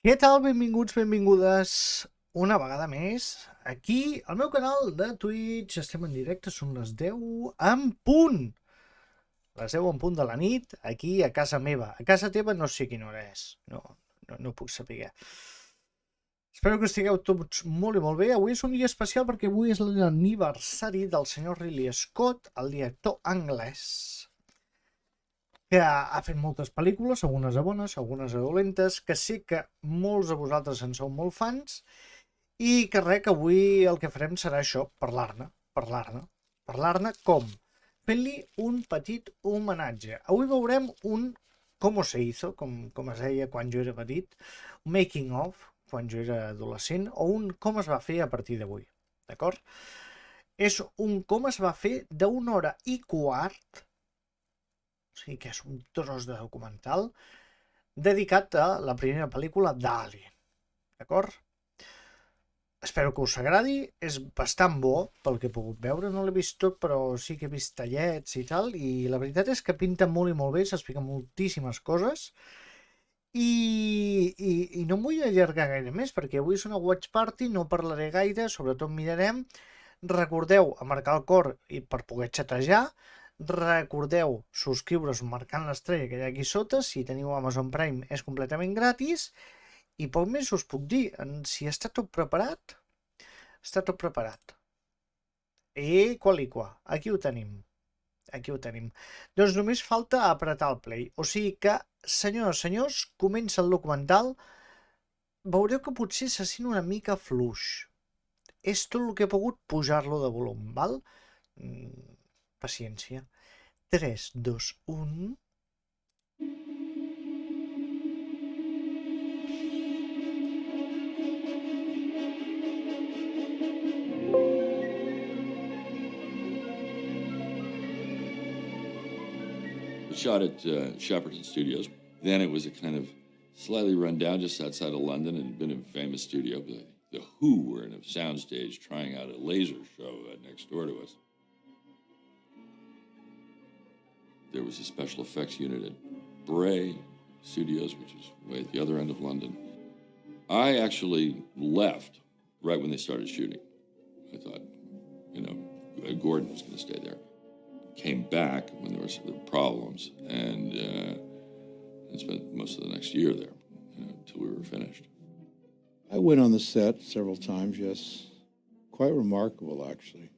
Què tal? Benvinguts, benvingudes una vegada més aquí al meu canal de Twitch. Estem en directe, són les 10 en punt. Les 10 en punt de la nit, aquí a casa meva. A casa teva no sé quina hora és, no puc saber. Espero que estigueu tots molt i molt bé. Avui és un dia especial perquè avui és l'aniversari del senyor Ridley Scott, el director anglès, que ha fet moltes pel·lícules, algunes de bones, algunes de dolentes, que sé que molts de vosaltres en sou molt fans, i que res, que avui el que farem serà això, parlar-ne com? Fent-li un petit homenatge. Avui veurem un com se hizo, com es deia quan jo era petit, un making of, quan jo era adolescent, o un com es va fer a partir d'avui, d'acord? És un com es va fer d'1 hora i quart, o sigui que és un tros de documental dedicat a la primera pel·lícula d'Alien, d'acord? Espero que us agradi, és bastant bo pel que he pogut veure, no l'he vist tot però sí que he vist tallets i tal, i la veritat és que pinta molt i molt bé, s'expliquen moltíssimes coses i no em vull allargar gaire més perquè avui és una watch party, no parlaré gaire, sobretot mirarem. Recordeu a marcar el cor i per poder xatejar. Recordeu subscriure-us marcant l'estrella que hi ha aquí sota. Si teniu Amazon Prime és completament gratis. I poc més us puc dir. Si està tot preparat, està tot preparat. I qual. Aquí ho tenim. Doncs només falta apretar el play. O sigui que, senyores, senyors, comença el documental. Veureu que potser se sent una mica fluix. És tot el que he pogut pujar-lo de volum, val? Paciència. 3, 2, 1... Shot at Shepperton Studios. Then it was a kind of slightly run down just outside of London and had been a famous studio. The Who were in a soundstage trying out a laser show next door to us. There was a special effects unit at Bray Studios, which is way at the other end of London. I actually left right when they started shooting. I thought, Gordon was going to stay there. Came back when there were problems, and spent most of the next year there until we were finished. I went on the set several times, yes. Quite remarkable, actually.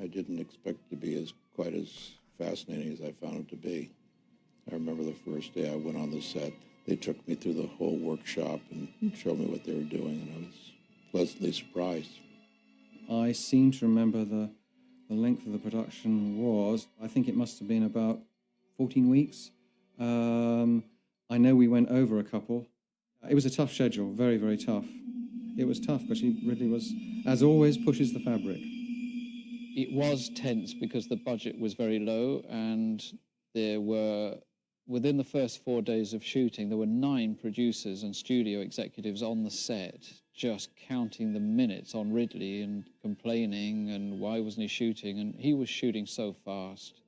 I didn't expect it to be quite as fascinating as I found it to be. I remember the first day I went on the set, they took me through the whole workshop and showed me what they were doing, and I was pleasantly surprised. I seem to remember the length of the production was, I think it must have been about 14 weeks. I know we went over a couple. It was a tough schedule, very, very tough. It was tough because Ridley was, as always, pushes the fabric. It was tense because the budget was very low, and there were, within the first 4 days of shooting, there were 9 producers and studio executives on the set just counting the minutes on Ridley and complaining and why wasn't he shooting, and he was shooting so fast.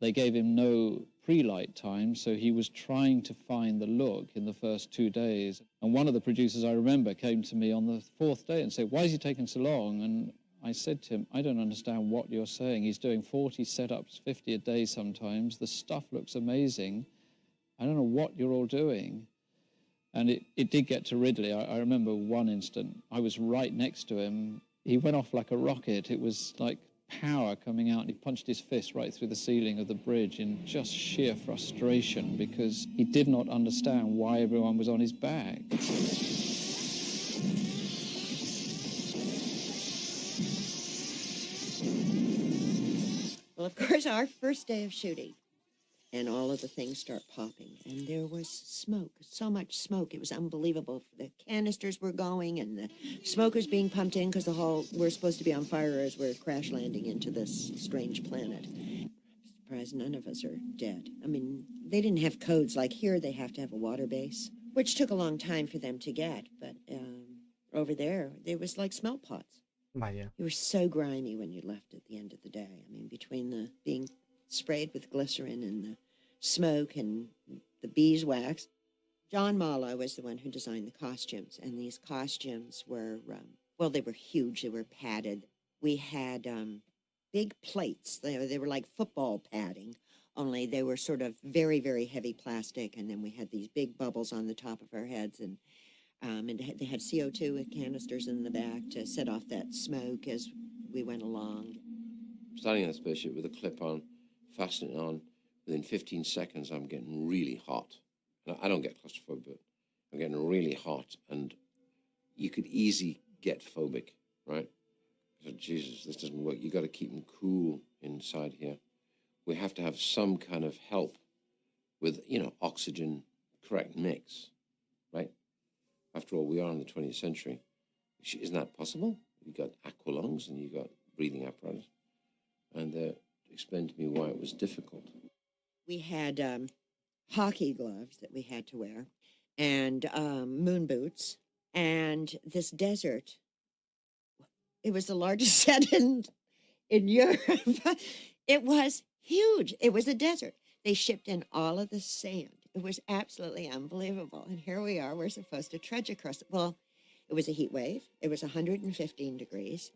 They gave him no pre-light time, so he was trying to find the look in the first 2 days. And one of the producers, I remember, came to me on the 4th day and said, "Why is he taking so long?" And I said to him, "I don't understand what you're saying. He's doing 40 setups, 50 a day sometimes. The stuff looks amazing. I don't know what you're all doing." And it did get to Ridley. I remember one instant, I was right next to him. He went off like a rocket. It was like power coming out, and he punched his fist right through the ceiling of the bridge in just sheer frustration because he did not understand why everyone was on his back. Well, of course, our first day of shooting, and all of the things start popping, and there was smoke, so much smoke. It was unbelievable. The canisters were going, and the smoke was being pumped in because we're supposed to be on fire as we're crash landing into this strange planet. Surprised none of us are dead. I mean, they didn't have codes like here. They have to have a water base, which took a long time for them to get. But over there was like smelt pots. Vaya. You were so grimy when you left at the end of the day. I mean, between the being sprayed with glycerin and the smoke and the beeswax. John Malo was the one who designed the costumes, and these costumes were, they were huge. They were padded. We had big plates. They were like football padding, only they were sort of very, very heavy plastic, and then we had these big bubbles on the top of our heads, and they had CO2 canisters in the back to set off that smoke as we went along. Standing on a spaceship with a clip on, fastening it on, within 15 seconds I'm getting really hot. Now, I don't get claustrophobic, but I'm getting really hot, and you could easily get phobic, right? I said, Jesus, this doesn't work. You got to keep them cool inside here. We have to have some kind of help with, oxygen, correct mix, right? After all, we are in the 20th century. Isn't that possible? You got aqua lungs and you got breathing apparatus. And explained to me why it was difficult. We had hockey gloves that we had to wear, and moon boots, and this desert. It was the largest set in Europe. It was huge. It was a desert. They shipped in all of the sand. It was absolutely unbelievable. And here we are. We're supposed to trudge across it. Well, it was a heat wave. It was 115 degrees.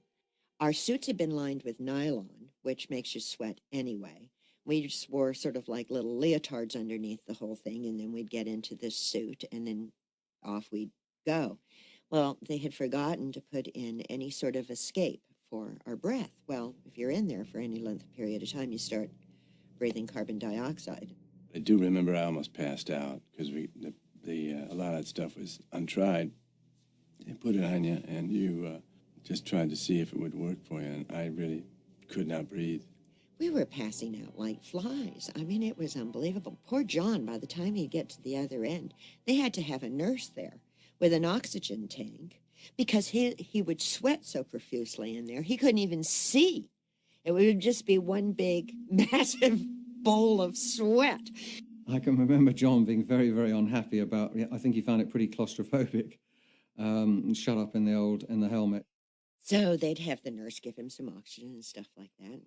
Our suits had been lined with nylon, which makes you sweat anyway. We just wore sort of like little leotards underneath the whole thing, and then we'd get into this suit, and then off we'd go. Well, they had forgotten to put in any sort of escape for our breath. Well, if you're in there for any length of period of time, you start breathing carbon dioxide. I do remember I almost passed out because a lot of that stuff was untried. They put it on you, and you just tried to see if it would work for you, and I really could not breathe. We were passing out like flies. I mean, it was unbelievable. Poor John, by the time he'd get to the other end, they had to have a nurse there with an oxygen tank because he would sweat so profusely in there, he couldn't even see. It would just be one big, massive bowl of sweat. I can remember John being very, very unhappy about, I think he found it pretty claustrophobic, shut up in the helmet. So they'd have the nurse give him some oxygen and stuff like that. And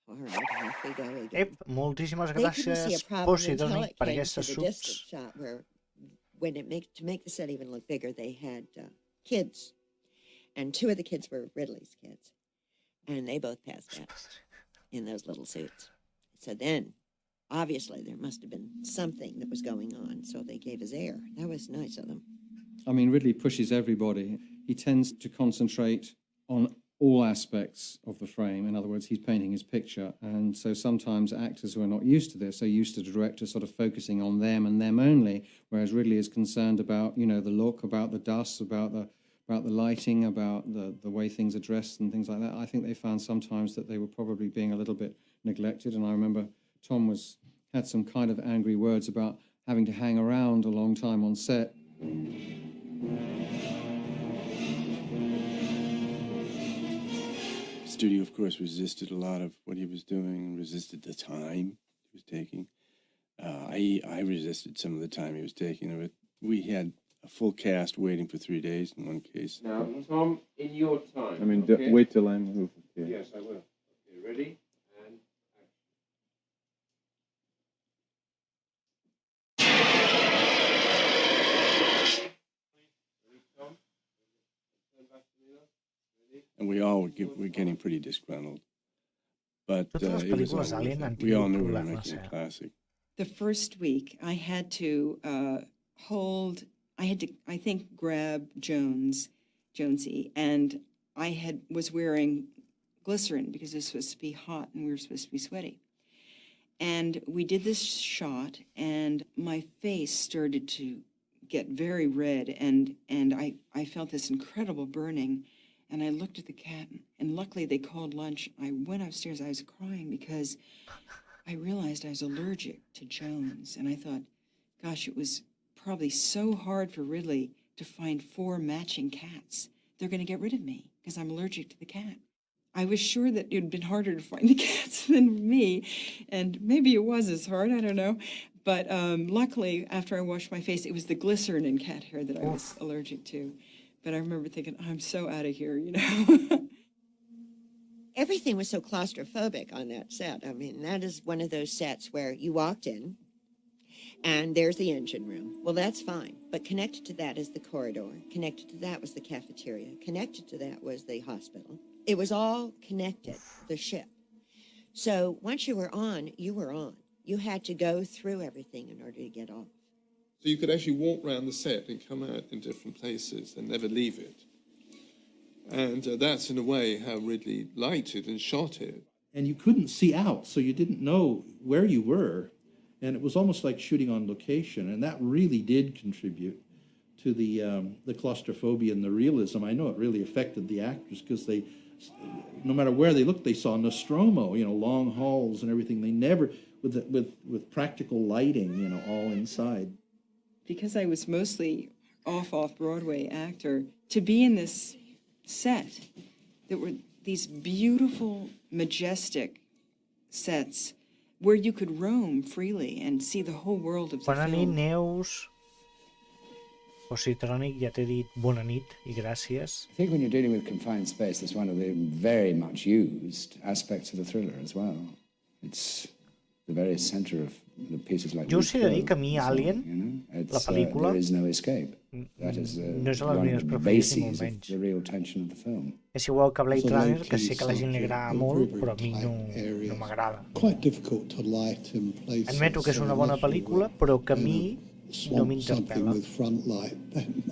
all right, off we go again. Ep, moltíssimes They couldn't see gràcies, a problem Posidoni, until it per came to aquestes the subs. distance shot where to make the set even look bigger, they had kids, and 2 of the kids were Ridley's kids, and they both passed out in those little suits. So then, obviously, there must have been something that was going on, so they gave us air. That was nice of them. I mean, Ridley pushes everybody. He tends to concentrate on all aspects of the frame. In other words, he's painting his picture. And so sometimes actors who are not used to this are used to the director sort of focusing on them and them only, whereas Ridley is concerned about, you know, the look, about the dust, about the lighting, about the way things are dressed and things like that. I think they found sometimes that they were probably being a little bit neglected. And I remember Tom had some kind of angry words about having to hang around a long time on set. The studio, of course, resisted a lot of what he was doing, resisted the time he was taking. I resisted some of the time he was taking. We had a full cast waiting for 3 days in one case. Now, Tom, in your time. I mean, wait till I move. Yeah. Yes, I will. Okay, ready? And action. Ready, Tom? Turn back to me now. Ready? And we all were getting pretty disgruntled. But Totes les it was pel·lícules all worth d'Alien it. han We all tingut knew we were problemes, making a classic. The first week, I had to I think, grab Jonesy, and I was wearing glycerin because this was supposed to be hot and we were supposed to be sweaty. And we did this shot, and my face started to get very red, and I felt this incredible burning, and I looked at the cat, and luckily they called lunch. I went upstairs, I was crying because I realized I was allergic to Jones, and I thought, gosh, it was probably so hard for Ridley to find 4 matching cats. They're going to get rid of me because I'm allergic to the cat. I was sure that it would have been harder to find the cats than me, and maybe it was as hard, I don't know. But luckily, after I washed my face, it was the glycerin in cat hair that I was allergic to. But I remember thinking, I'm so out of here, you know. Everything was so claustrophobic on that set. I mean, that is one of those sets where you walked in, and there's the engine room. Well, that's fine. But connected to that is the corridor. Connected to that was the cafeteria. Connected to that was the hospital. It was all connected, the ship. So once you were on, you were on. You had to go through everything in order to get off. So you could actually walk around the set and come out in different places and never leave it. And that's, in a way, how Ridley liked it and shot it. And you couldn't see out, so you didn't know where you were. And it was almost like shooting on location, and that really did contribute to the claustrophobia and the realism. I know it really affected the actors because they, no matter where they looked, they saw Nostromo, you know, long halls and everything. They never, with practical lighting, you know, all inside. Because I was mostly off-Broadway actor, to be in this set, there were these beautiful, majestic sets where you could roam freely and see the whole world of the Bona nit, film. Neus. Positrònic, ja t'he dit bona nit i gràcies. I think when you're dealing with confined space, that's one of the very much used aspects of the thriller as well. It's the very center of the pieces like Jo us he de dir que a mi Alien, you know? la pel·lícula, there is no escape. That is no és de les one meves of the preferides ni molt bases of menys. the real tension of the film. És igual que Blade It's a Runner, low-key que sé que a la gent li subject, agrada a molt, very, però a mi very no tight area. m'agrada. Quite difficult to light in places. Admeto que és una bona pel·lícula, però que a mi no m'interpel·la. With front light, then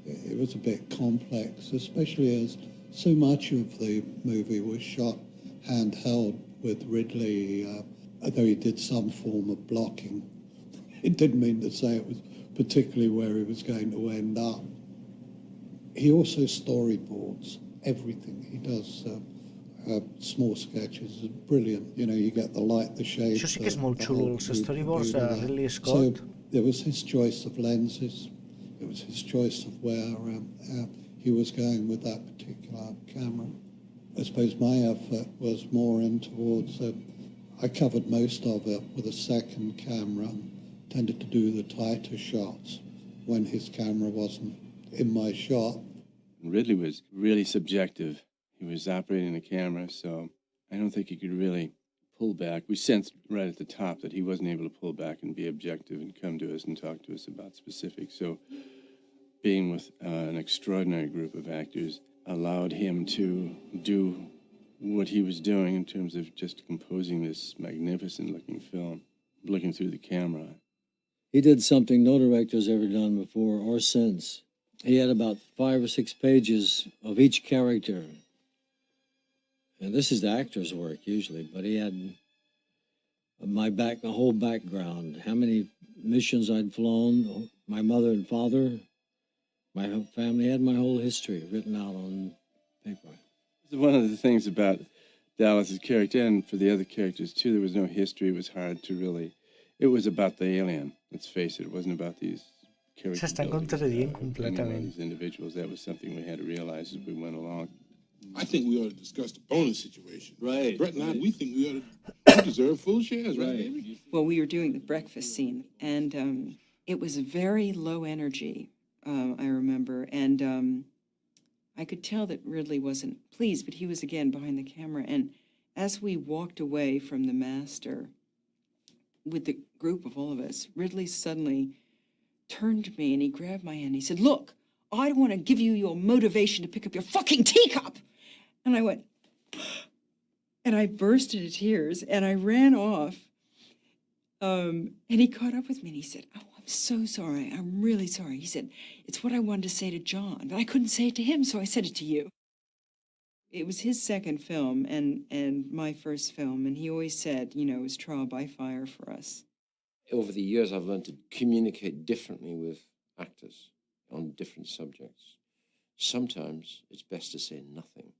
it was a bit complex, especially as so much of the movie was shot handheld with Ridley, although he did some form of blocking. It didn't mean to say it was particularly where he was going to end up. He also storyboards everything. He does small sketches. It's brilliant. You know, you get the light, the shade. Això sí que és molt xulo, els storyboards de Ridley So Scott. there was his choice of lenses. It was his choice of where he was going with that particular camera. I suppose my effort was more in towards, I covered most of it with a second camera, tended to do the tighter shots when his camera wasn't in my shot. Ridley was really subjective. He was operating the camera, so I don't think he could really pullback. We sensed right at the top that he wasn't able to pull back and be objective and come to us and talk to us about specifics. So being with an extraordinary group of actors allowed him to do what he was doing in terms of just composing this magnificent-looking film, looking through the camera. He did something no director's ever done before or since. He had about 5 or 6 pages of each character. And this is the actor's work usually, but he had the whole background, how many missions I'd flown, my mother and father, my family, had my whole history written out on paper. One of the things about Dallas's character, and for the other characters too, there was no history. It was hard to really. It was about the alien. Let's face it. It wasn't about these characters. S'estan contradient completament. These individuals. That was something we had to realize as we went along. I think we ought to discuss the bonus situation. Right. Brett and I, we think we deserve full shares, right, baby? Well, we were doing the breakfast scene, and it was very low energy, I remember. And I could tell that Ridley wasn't pleased, but he was again behind the camera. And as we walked away from the master with the group of all of us, Ridley suddenly turned to me and he grabbed my hand. He said, "Look, I want to give you your motivation to pick up your fucking teacup." And I went, and I burst into tears and I ran off. And he caught up with me and he said, "Oh, I'm so sorry. I'm really sorry." He said, "It's what I wanted to say to John, but I couldn't say it to him, so I said it to you." It was his second film and my first film, and he always said, it was trial by fire for us. Over the years, I've learned to communicate differently with actors on different subjects. Sometimes it's best to say nothing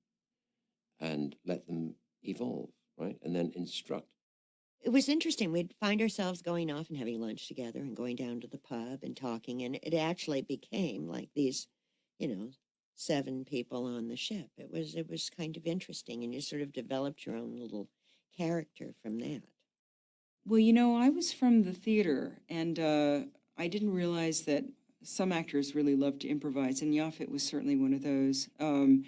and let them evolve, right? And then instruct. It was interesting. We'd find ourselves going off and having lunch together and going down to the pub and talking. And it actually became like these, 7 people on the ship. It was kind of interesting. And you sort of developed your own little character from that. Well, I was from the theater, and I didn't realize that some actors really love to improvise, and Jacint was certainly one of those. And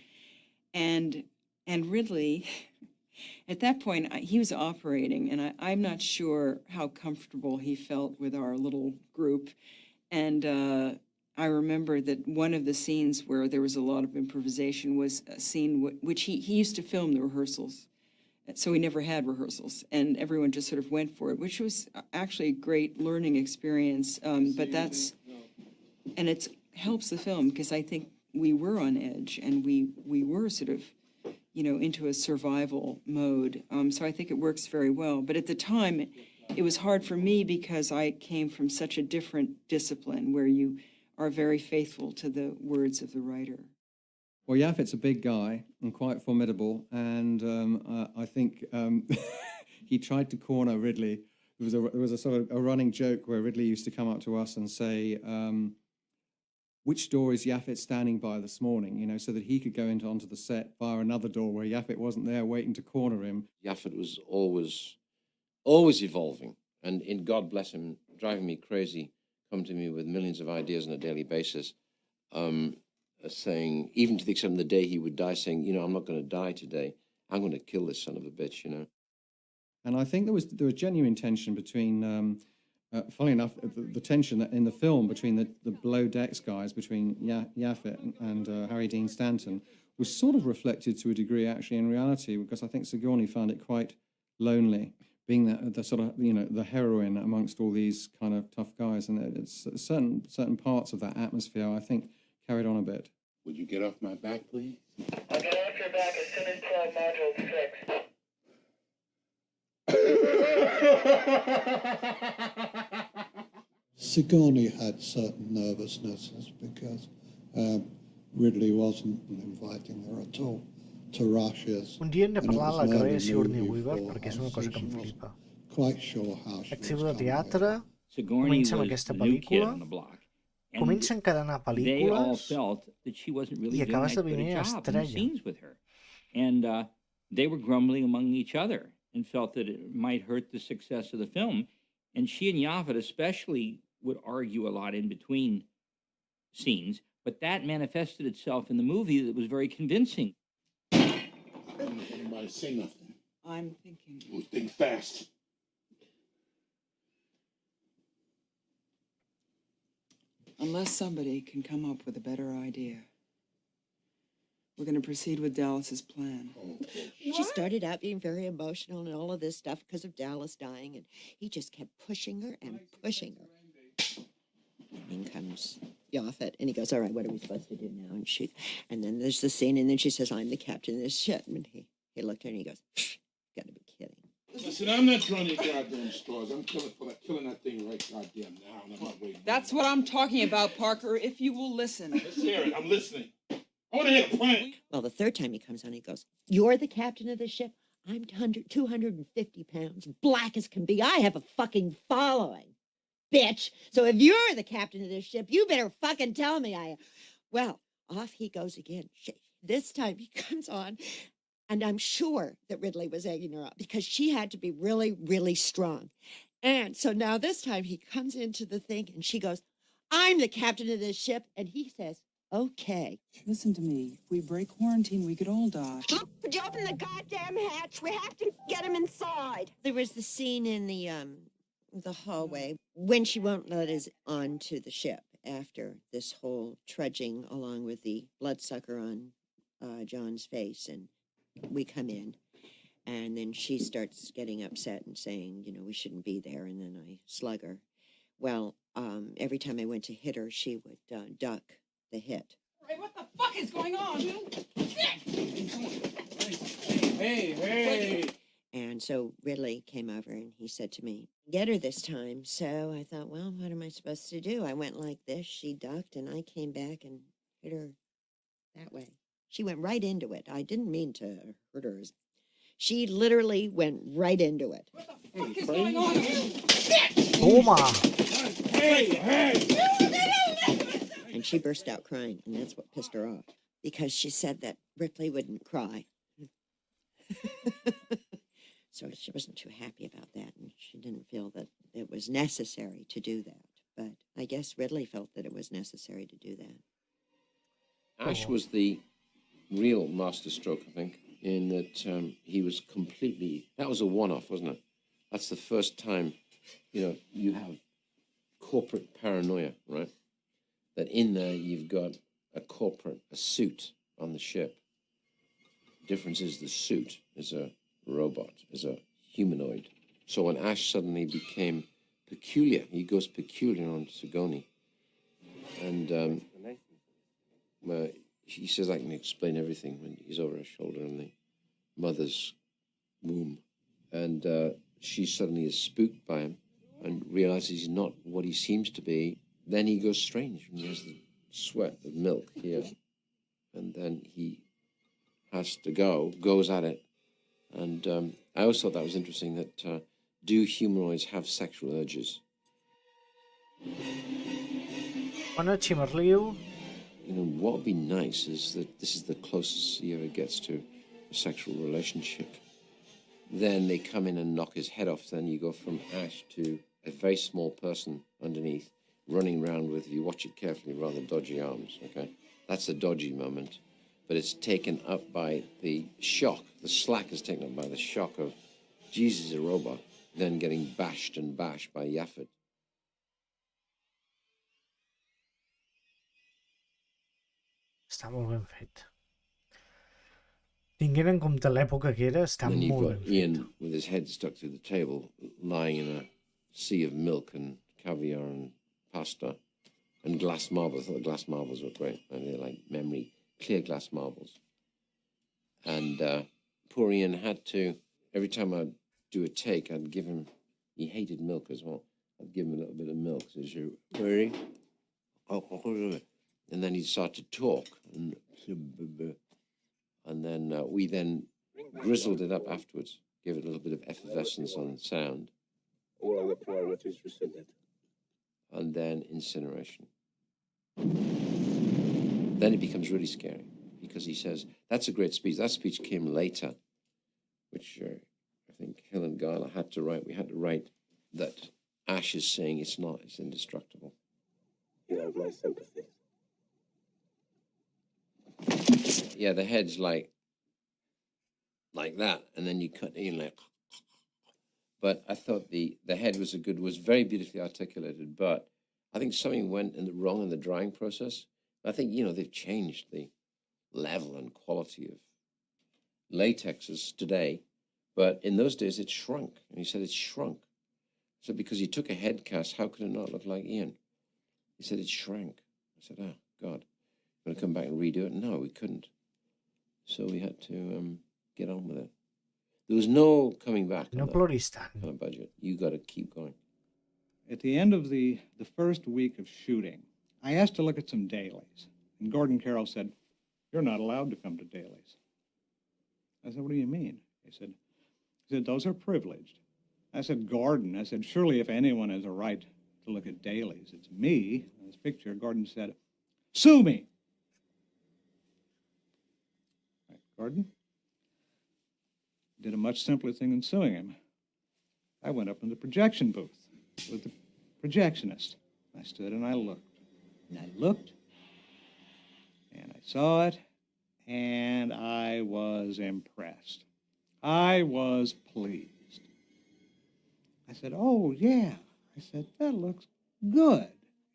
Ridley, at that point, he was operating, and I'm not sure how comfortable he felt with our little group. And I remember that one of the scenes where there was a lot of improvisation was a scene which he used to film the rehearsals. So we never had rehearsals, and everyone just sort of went for it, which was actually a great learning experience. But it helps the film because I think we were on edge and we were sort of, into a survival mode. So I think it works very well. But at the time, it was hard for me because I came from such a different discipline where you are very faithful to the words of the writer. Well, Jacint's a big guy and quite formidable, and I think he tried to corner Ridley. There was a sort of a running joke where Ridley used to come up to us and say, "Which door is Jacint standing by this morning?" So that he could go onto the set via another door where Jacint wasn't there waiting to corner him. Jacint was always evolving, and in God bless him, driving me crazy, come to me with millions of ideas on a daily basis. Saying, even to the extent of the day he would die, saying, "I'm not going to die today. I'm going to kill this son of a bitch," And I think there was genuine tension between, funnily enough, the tension in the film between the below decks guys, between Jacint and Harry Dean Stanton, was sort of reflected to a degree actually in reality, because I think Sigourney found it quite lonely, being the sort of the heroine amongst all these kind of tough guys, and it's certain parts of that atmosphere I think carried on a bit. Would you get off my back, please? I'll get off your back as soon as module 6. Sigourney had certain nervousnesses because Ridley wasn't inviting her at all to rushes. Un dia hem de parlar de la carrera de Sigourney Weaver perquè és una cosa que em flipa. Quite sure how she Actriu was de teatre, Sigourney comença amb was aquesta the new kid pel·lícula, on the block. comença a encadenar They all pel·lícules felt that she wasn't really i doing acaba that good a esdevenint job in the estrella. scenes with her. And they were grumbling among each other and felt that it might hurt the success of the film. And she and Jacint especially would argue a lot in between scenes, but that manifested itself in the movie that was very convincing. Everybody say nothing. I'm thinking. We'll think fast. Unless somebody can come up with a better idea, we're going to proceed with Dallas's plan. She started out being very emotional and all of this stuff because of Dallas dying, and he just kept pushing her and pushing her. And then comes Yaphet, and he goes, "All right, what are we supposed to do now?" And then there's the scene, and then she says, "I'm the captain of this ship." And he looked at her and he goes, "Gotta be kidding." Listen, I'm not throwing your goddamn straws. I'm killing that thing right goddamn now. And I'm not waiting. That's what I'm talking about, Parker, if you will listen. Let's hear it. I'm listening. I want to hear the plan. Well, the third time he comes on, he goes, "You're the captain of the ship. I'm 250 pounds, black as can be. I have a fucking following, bitch. So if you're the captain of this ship, you better fucking tell me I am." Well, off he goes again. This time he comes on, and I'm sure that Ridley was egging her up because she had to be really, really strong. And so now this time he comes into the thing, and she goes, "I'm the captain of this ship." And he says, "Okay." Listen to me. If we break quarantine, we could all die. Could you open the goddamn hatch? We have to get him inside. There was the scene in the hallway when she won't let us onto the ship after this whole trudging along with the bloodsucker on John's face, and we come in, and then she starts getting upset and saying, we shouldn't be there, and then I slug her. Well, every time I went to hit her, she would duck the hit. Right, what the fuck is going on? Hey. And so Ridley came over and he said to me, "Get her this time." So I thought, well, what am I supposed to do? I went like this, she ducked, and I came back and hit her that way. She went right into it. I didn't mean to hurt her. She literally went right into it. What the fuck is going on? Hey. And she burst out crying, and that's what pissed her off, because she said that Ripley wouldn't cry. So she wasn't too happy about that, and she didn't feel that it was necessary to do that. But I guess Ridley felt that it was necessary to do that. Ash was the real masterstroke, I think, in that he was completely... That was a one-off, wasn't it? That's the first time, you have corporate paranoia, right? That in there you've got a suit on the ship. Difference is the suit is a robot, is a humanoid. So when Ash suddenly became peculiar, he goes peculiar on Sigourney. And he says, "I can explain everything," when he's over her shoulder in the mother's womb. And she suddenly is spooked by him and realizes he's not what he seems to be. Then he goes strange when he has the sweat of milk here. And then he has to goes at it. And I always thought that was interesting, that do humanoids have sexual urges? Bona Chimerliu. What would be nice is that this is the closest he ever gets to a sexual relationship. Then they come in and knock his head off. Then you go from Ash to a very small person underneath, running around with, if you watch it carefully, rather dodgy arms, okay? That's the dodgy moment. But it's taken up by the shock. The slack is taken up by the shock of, Jesus, a robot, then getting bashed and bashed by Yaphet. Està molt ben fet. Tinguent en compte l'època que era, està And then you've molt got ben fet. Ian with his head stuck through the table, lying in a sea of milk and caviar and pasta and glass marbles. I thought the glass marbles were great. And they're like memory, clear glass marbles. And poor Ian had to, every time I'd do a take, I'd give him, he hated milk as well. I'd give him a little bit of milk. So he'd say, and then he'd start to talk. And then we then grizzled it up afterwards, gave it a little bit of effervescence on sound. All other priorities rescinded. And then incineration. Then it becomes really scary, because he says, that's a great speech. That speech came later, which I think Hill and Guyler had to write. We had to write that Ash is saying it's not, it's indestructible. You have my sympathy. Yeah, the head's like, like that, and then you cut, like. But I thought the head was very beautifully articulated, but I think something went wrong in the drying process. I think, they've changed the level and quality of latexes today, but in those days it shrunk. And he said it shrunk. So because he took a head cast, how could it not look like Ian? He said it shrank. I said, oh, God, going to come back and redo it? No, we couldn't. So we had to get on with it. There was no coming back on that kind of budget. You got to keep going. At the end of the first week of shooting, I asked to look at some dailies. And Gordon Carroll said, "You're not allowed to come to dailies." I said, "What do you mean?" He said, "Those are privileged." I said, "Gordon," "surely if anyone has a right to look at dailies, it's me." In this picture, Gordon said, "Sue me." Right, Gordon did a much simpler thing than suing him. I went up in the projection booth with the projectionist. I stood and I looked. And I looked, and I saw it, and I was impressed. I was pleased. I said, "Oh, yeah." I said, "That looks good."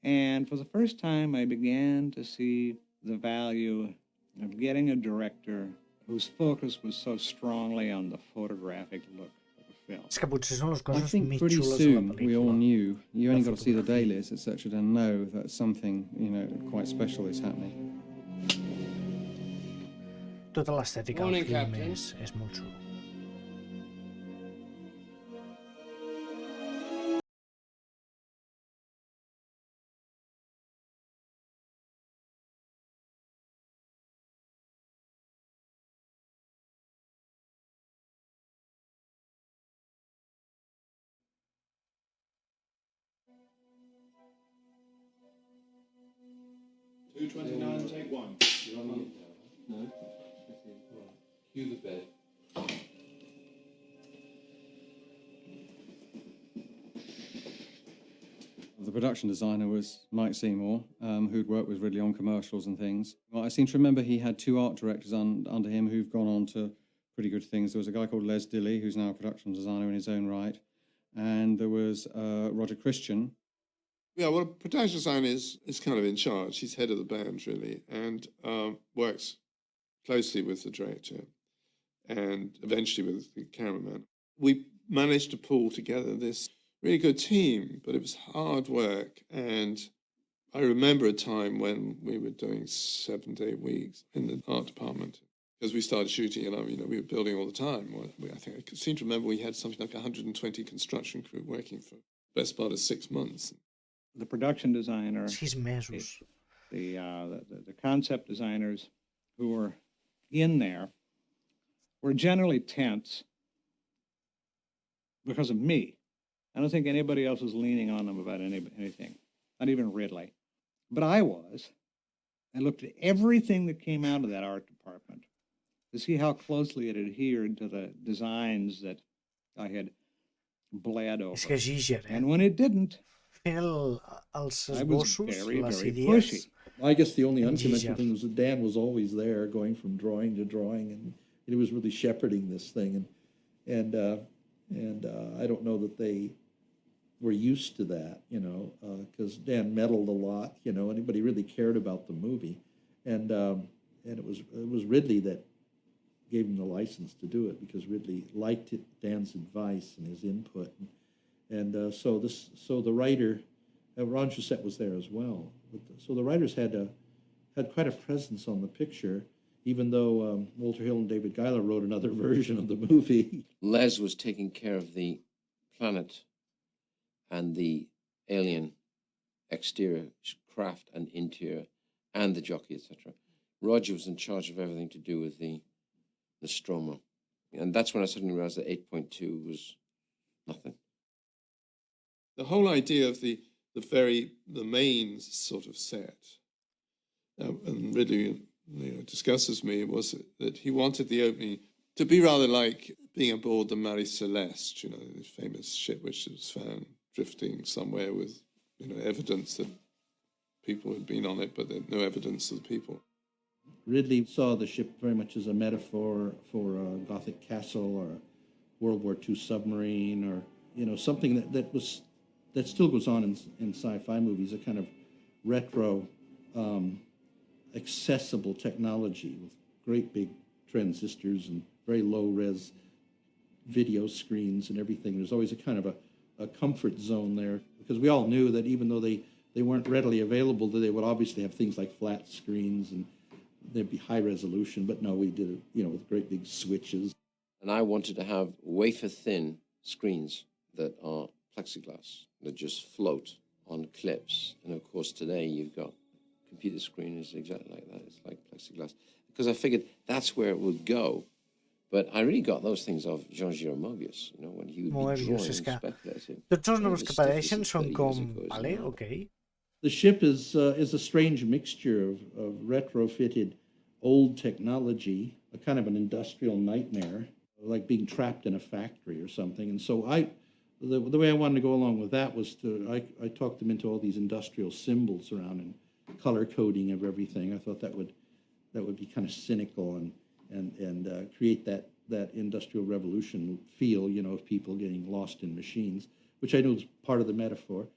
And for the first time, I began to see the value of getting a director whose focus was so strongly on the photographic look of the film. És que potser són les I coses think més pretty xules de la soon we pel·lícula. all knew. You only got to see the dailies, etc., to know that something, quite special is happening. Tota l'estètica del Morning, film Captain. és molt xulo. $2.29, take one. No. Cue the bed. The production designer was Mike Seymour, who'd worked with Ridley on commercials and things. Well, I seem to remember he had two art directors under him who've gone on to pretty good things. There was a guy called Les Dilley, who's now a production designer in his own right, and there was Roger Christian. Yeah, well, production design is kind of in charge. He's head of the band, really, and works closely with the director and eventually with the cameraman. We managed to pull together this really good team, but it was hard work. And I remember a time when we were doing 7 to 8 weeks in the art department because we started shooting, and we were building all the time. I think I seem to remember we had something like 120 construction crew working for the best part of 6 months. The production designer, 6 mesos. the concept designers who were in there were generally tense because of me. I don't think anybody else was leaning on them about anything, not even Ridley. But I was. I looked at everything that came out of that art department to see how closely it adhered to the designs that I had bled over. És que Giger, And when it didn't, els I was esbossos, very, les very idees... pushy. I guess the only And unconventional Giger. thing was that Dan was always there, going from drawing to drawing, and he was really shepherding this thing. And I don't know that they were used to that, because Dan meddled a lot, anybody really cared about the movie, and it was Ridley that gave him the license to do it because Ridley liked Dan's advice and his input, so the writer, Ron Jacint was there as well. So the writers had quite a presence on the picture, even though Walter Hill and David Giler wrote another version of the movie. Les was taking care of the planet and the alien exterior craft and interior and the jockey, etc. Roger was in charge of everything to do with the Nostromo. And that's when I suddenly realized that 8.2 was nothing. The whole idea of the main sort of set, and Ridley discusses me, was that he wanted the opening to be rather like being aboard the Marie Celeste, the famous ship which was found drifting somewhere with evidence that people had been on it, but no evidence of the people. Ridley saw the ship very much as a metaphor for a Gothic castle or a World War II submarine, or something that still goes on in sci-fi movies, a kind of retro, accessible technology with great big transistors and very low-res video screens and everything. There's always a kind of a comfort zone there, because we all knew that even though they weren't readily available, that they would obviously have things like flat screens and there'd be high resolution. But no, we did it, with great big switches. And I wanted to have wafer-thin screens that are plexiglass, that just float on clips. And of course, today you've got computer screen is exactly like that. It's like plexiglass. Because I figured that's where it would go. But I really got those things off Jean-Giraud Moebius, when he would be drawing and speculating. Tots els números que apareixen són com... Vale, ok. The ship is a strange mixture of retrofitted old technology, a kind of an industrial nightmare, like being trapped in a factory or something. And so the way I wanted to go along with that was I talked them into all these industrial symbols around and color coding of everything. I thought that would be kind of cynical and create that industrial revolution feel, of people getting lost in machines, which I know is part of the metaphor.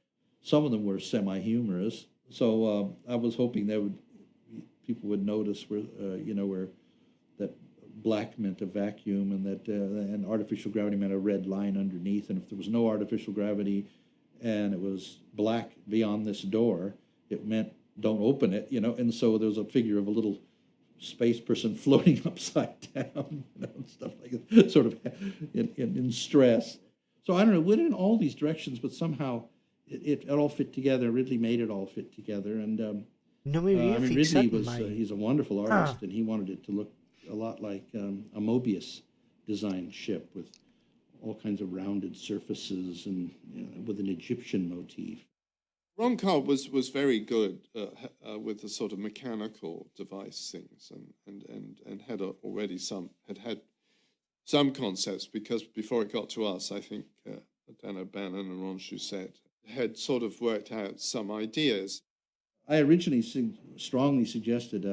Some of them were semi-humorous, so I was hoping people would notice where that black meant a vacuum, and that and artificial gravity meant a red line underneath. And if there was no artificial gravity and it was black beyond this door, it meant don't open it, And so there was a figure of a little space person floating upside down, and stuff like that, sort of in stress. So I don't know, went in all these directions, but somehow it all fit together. Ridley made it all fit together, and Ridley was he's a wonderful artist, and he wanted it to look a lot like a Moebius designed ship with all kinds of rounded surfaces and with an Egyptian motif. Ron Cobb was very good with the sort of mechanical device things, and had already had some concepts, because before it got to us, I think Dan O'Bannon and Ron Shusett had sort of worked out some ideas. I originally strongly suggested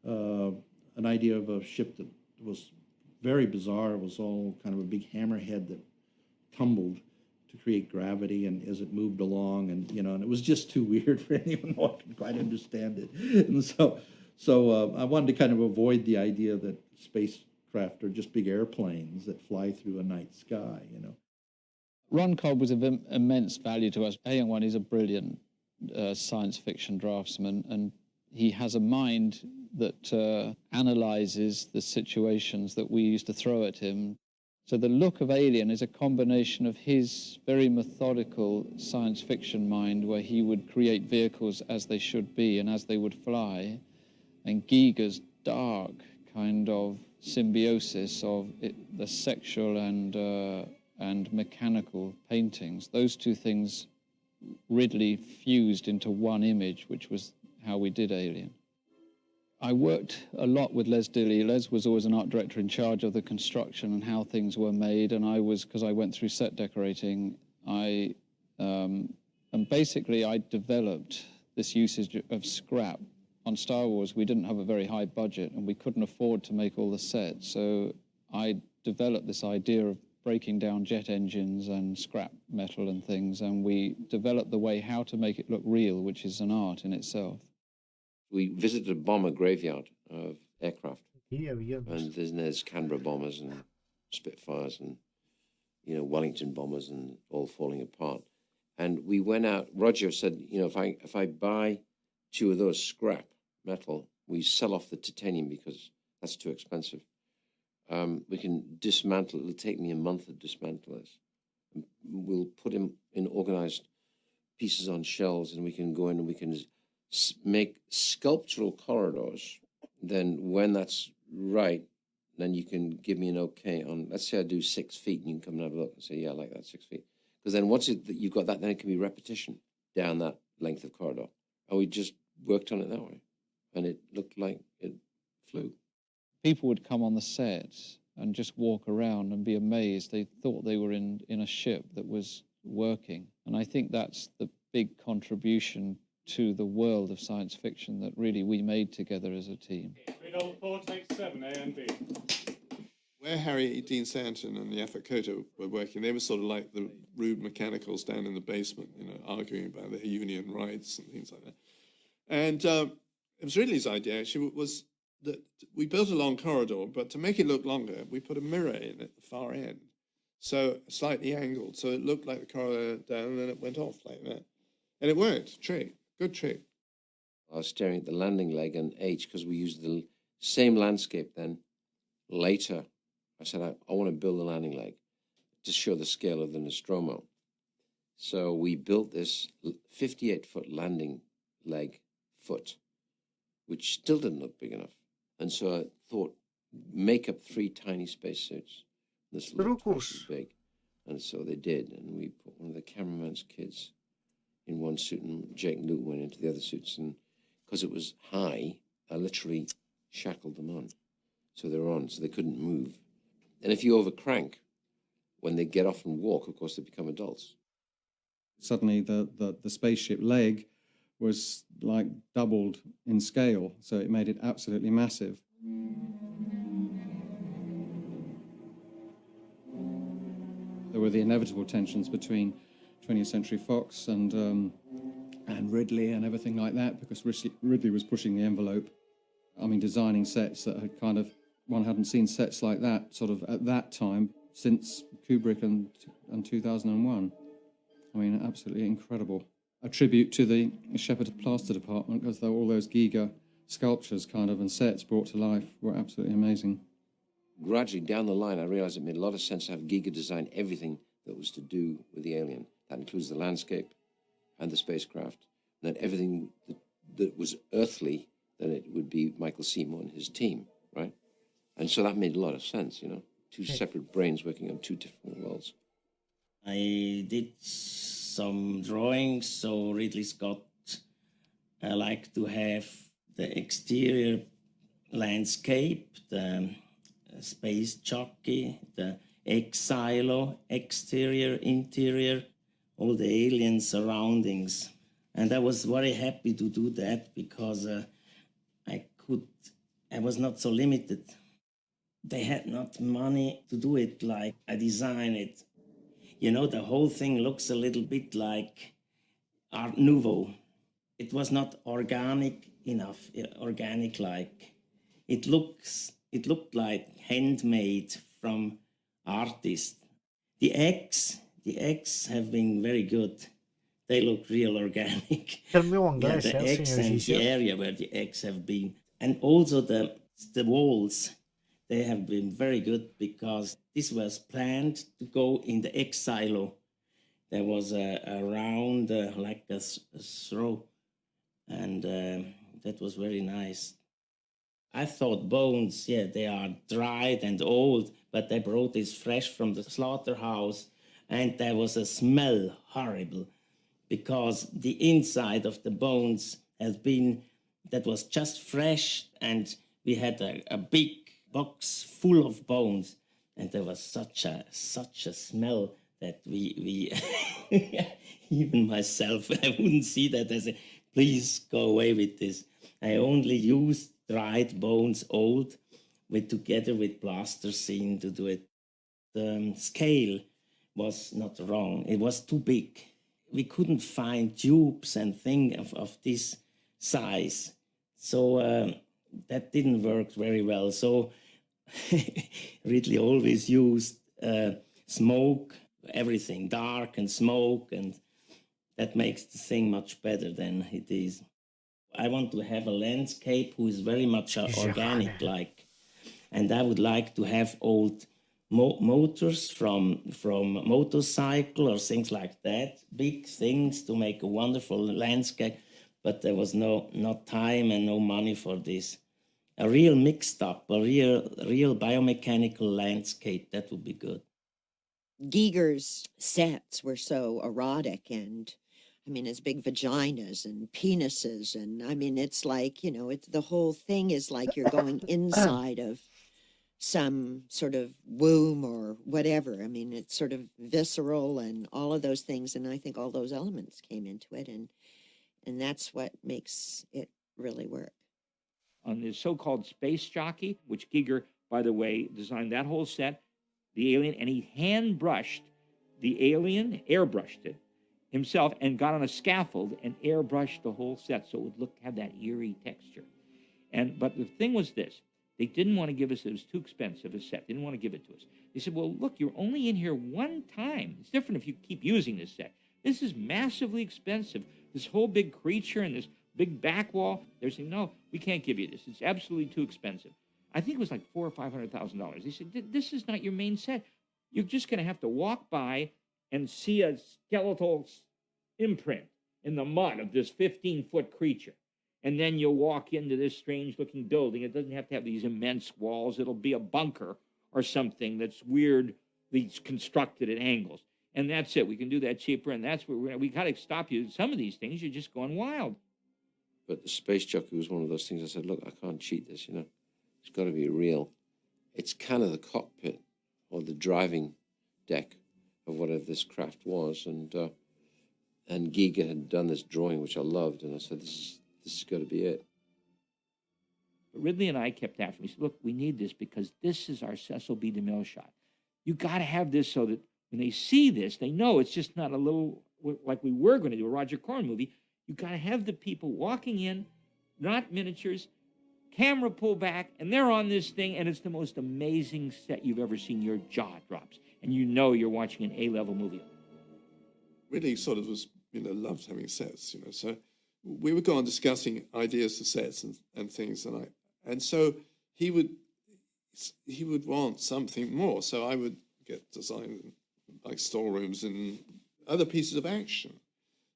an idea of a ship that was very bizarre. It was all kind of a big hammerhead that tumbled to create gravity, and as it moved along, and and it was just too weird for anyone who could quite understand it. And so I wanted to kind of avoid the idea that spacecraft are just big airplanes that fly through a night sky, Ron Cobb was of immense value to us. A1 is a brilliant science fiction draftsman, and he has a mind that analyzes the situations that we used to throw at him. So the look of Alien is a combination of his very methodical science fiction mind, where he would create vehicles as they should be and as they would fly, and Giger's dark kind of symbiosis of the sexual and mechanical paintings. Those two things Ridley fused into one image, which was how we did Alien. I worked a lot with Les Dilly. Les was always an art director in charge of the construction and how things were made, and because I went through set decorating, and basically I developed this usage of scrap. On Star Wars, we didn't have a very high budget, and we couldn't afford to make all the sets, so I developed this idea of breaking down jet engines and scrap metal and things, and we developed the way how to make it look real, which is an art in itself. We visited a bomber graveyard of aircraft. Yeah. And there's Canberra bombers and Spitfires and, Wellington bombers, and all falling apart. And we went out, Roger said, if I buy 2 of those scrap metal, we sell off the titanium because that's too expensive. We can dismantle it. It'll take me a month to dismantle this. We'll put them in organized pieces on shelves, and we can go in and we can make sculptural corridors. Then when that's right, then you can give me an okay on, let's say I do 6 feet, and you can come and have a look and say, yeah, I like that 6 feet. Because then once you've got that, then it can be repetition down that length of corridor. And we just worked on it that way. And it looked like it flew. People would come on the set and just walk around and be amazed. They thought they were in a ship that was working. And I think that's the big contribution to the world of science fiction that really we made together as a team. Read all 4, take 7, A and B. Where Harry Dean Stanton and Yaphet Kotto were working, they were sort of like the rude mechanicals down in the basement, arguing about their union rights and things like that. And it was Ridley's idea, actually, was that we built a long corridor, but to make it look longer, we put a mirror in at the far end, so slightly angled, so it looked like the corridor down, and then it went off like that. And it worked. Trick. Good trick. I was staring at the landing leg and H, because we used the same landscape then. Later, I said, I want to build a landing leg to show the scale of the Nostromo. So we built this 58-foot landing leg foot, which still didn't look big enough. And so I thought, make up 3 tiny spacesuits. This looked twice as big. And so they did. And we put one of the cameraman's kids in one suit, and Jake and Luke went into the other suits. And because it was high, I literally shackled them on. So they were on, so they couldn't move. And if you overcrank, when they get off and walk, of course, they become adults. Suddenly the spaceship leg was like doubled in scale, so it made it absolutely massive. There were the inevitable tensions between 20th Century Fox and Ridley and everything like that, because Ridley was pushing the envelope. I mean, designing sets that had one hadn't seen sets like that sort of at that time since Kubrick and 2001. I mean, absolutely incredible. A tribute to the Shepherd Plaster department, because all those Giga sculptures and sets brought to life were absolutely amazing. Gradually, down the line, I realized it made a lot of sense to have Giga design everything that was to do with the alien. That includes the landscape and the spacecraft. And then everything that was earthly, then it would be Michael Seymour and his team, right? And so that made a lot of sense, 2 separate brains working on 2 different worlds. I did some drawings, so Ridley Scott liked to have the exterior landscape, the space jockey, the exilo, exterior, interior, all the alien surroundings. And I was very happy to do that because I was not so limited. They had not money to do it like I designed it. The whole thing looks a little bit like Art Nouveau. It was not organic enough, organic-like. It looked like handmade from artists. The eggs have been very good. They look real organic. Tell me one guy, the eggs and the area where the eggs have been. And also the walls, they have been very good because this was planned to go in the egg silo. There was a round, like a throw, and that was very nice. I thought bones, they are dried and old, but they brought this fresh from the slaughterhouse, and there was a smell horrible because the inside of the bones that was just fresh, and we had a big box full of bones, and there was such a smell that we even myself, I wouldn't see that. I said, please go away with this. I only used dried bones, old, together with plasticine to do it. The scale was not wrong. It was too big. We couldn't find tubes and things of this size. So that didn't work very well. So Ridley always used smoke, everything dark and smoke, and that makes the thing much better than it is. I want to have a landscape who is very much organic-like, and I would like to have old motors from motorcycle or things like that, big things to make a wonderful landscape, but there was no time and no money for this. A real mixed up, a real biomechanical landscape, that would be good. Giger's sets were so erotic, and it's big vaginas and penises, and it's like, the whole thing is like you're going inside of some sort of womb or whatever. It's sort of visceral and all of those things, and I think all those elements came into it, and And that's what makes it really work. On the so-called space jockey, which Giger, by the way, designed that whole set, the alien, and he hand-brushed the alien, airbrushed it himself, and got on a scaffold and airbrushed the whole set so it would have that eerie texture. But the thing was this. They didn't want to give us, it was too expensive a set. They didn't want to give it to us. They said, well, look, you're only in here one time. It's different if you keep using this set. This is massively expensive. This whole big creature and this big back wall. They're saying, no, we can't give you this. It's absolutely too expensive. I think it was like $400,000 or $500,000. They said, this is not your main set. You're just going to have to walk by and see a skeletal imprint in the mud of this 15-foot creature. And then you'll walk into this strange-looking building. It doesn't have to have these immense walls. It'll be a bunker or something that's weirdly constructed at angles. And that's it. We can do that cheaper, and that's where we got to stop you. Some of these things, you're just going wild. But the space jockey was one of those things I said, look, I can't cheat this, you know. It's got to be real. It's kind of the cockpit or the driving deck of whatever this craft was. And Giger had done this drawing, which I loved, and I said, this has got to be it. But Ridley and I kept after him. He said, look, we need this because this is our Cecil B. DeMille shot. You got to have this so that when they see this, they know it's just not a little, like we were going to do, a Roger Corman movie. You got to have the people walking in, not miniatures, camera pull back, and they're on this thing, and it's the most amazing set you've ever seen. Your jaw drops, and you know you're watching an A-level movie. Really sort of was, loved having sets, so we would go on discussing ideas for sets and things, and so he would want something more, so I would get designed like storerooms and other pieces of action,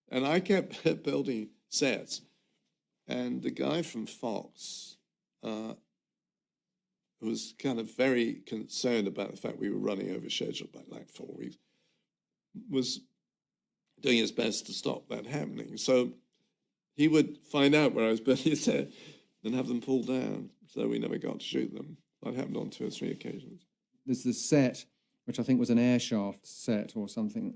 and I kept building sets, and the guy from Fox was kind of very concerned about the fact we were running over schedule by like 4 weeks, was doing his best to stop that happening. So he would find out where I was building a set and have them pulled down, so we never got to shoot them. That happened on 2 or 3 occasions. There's this set, which I think was an air shaft set or something,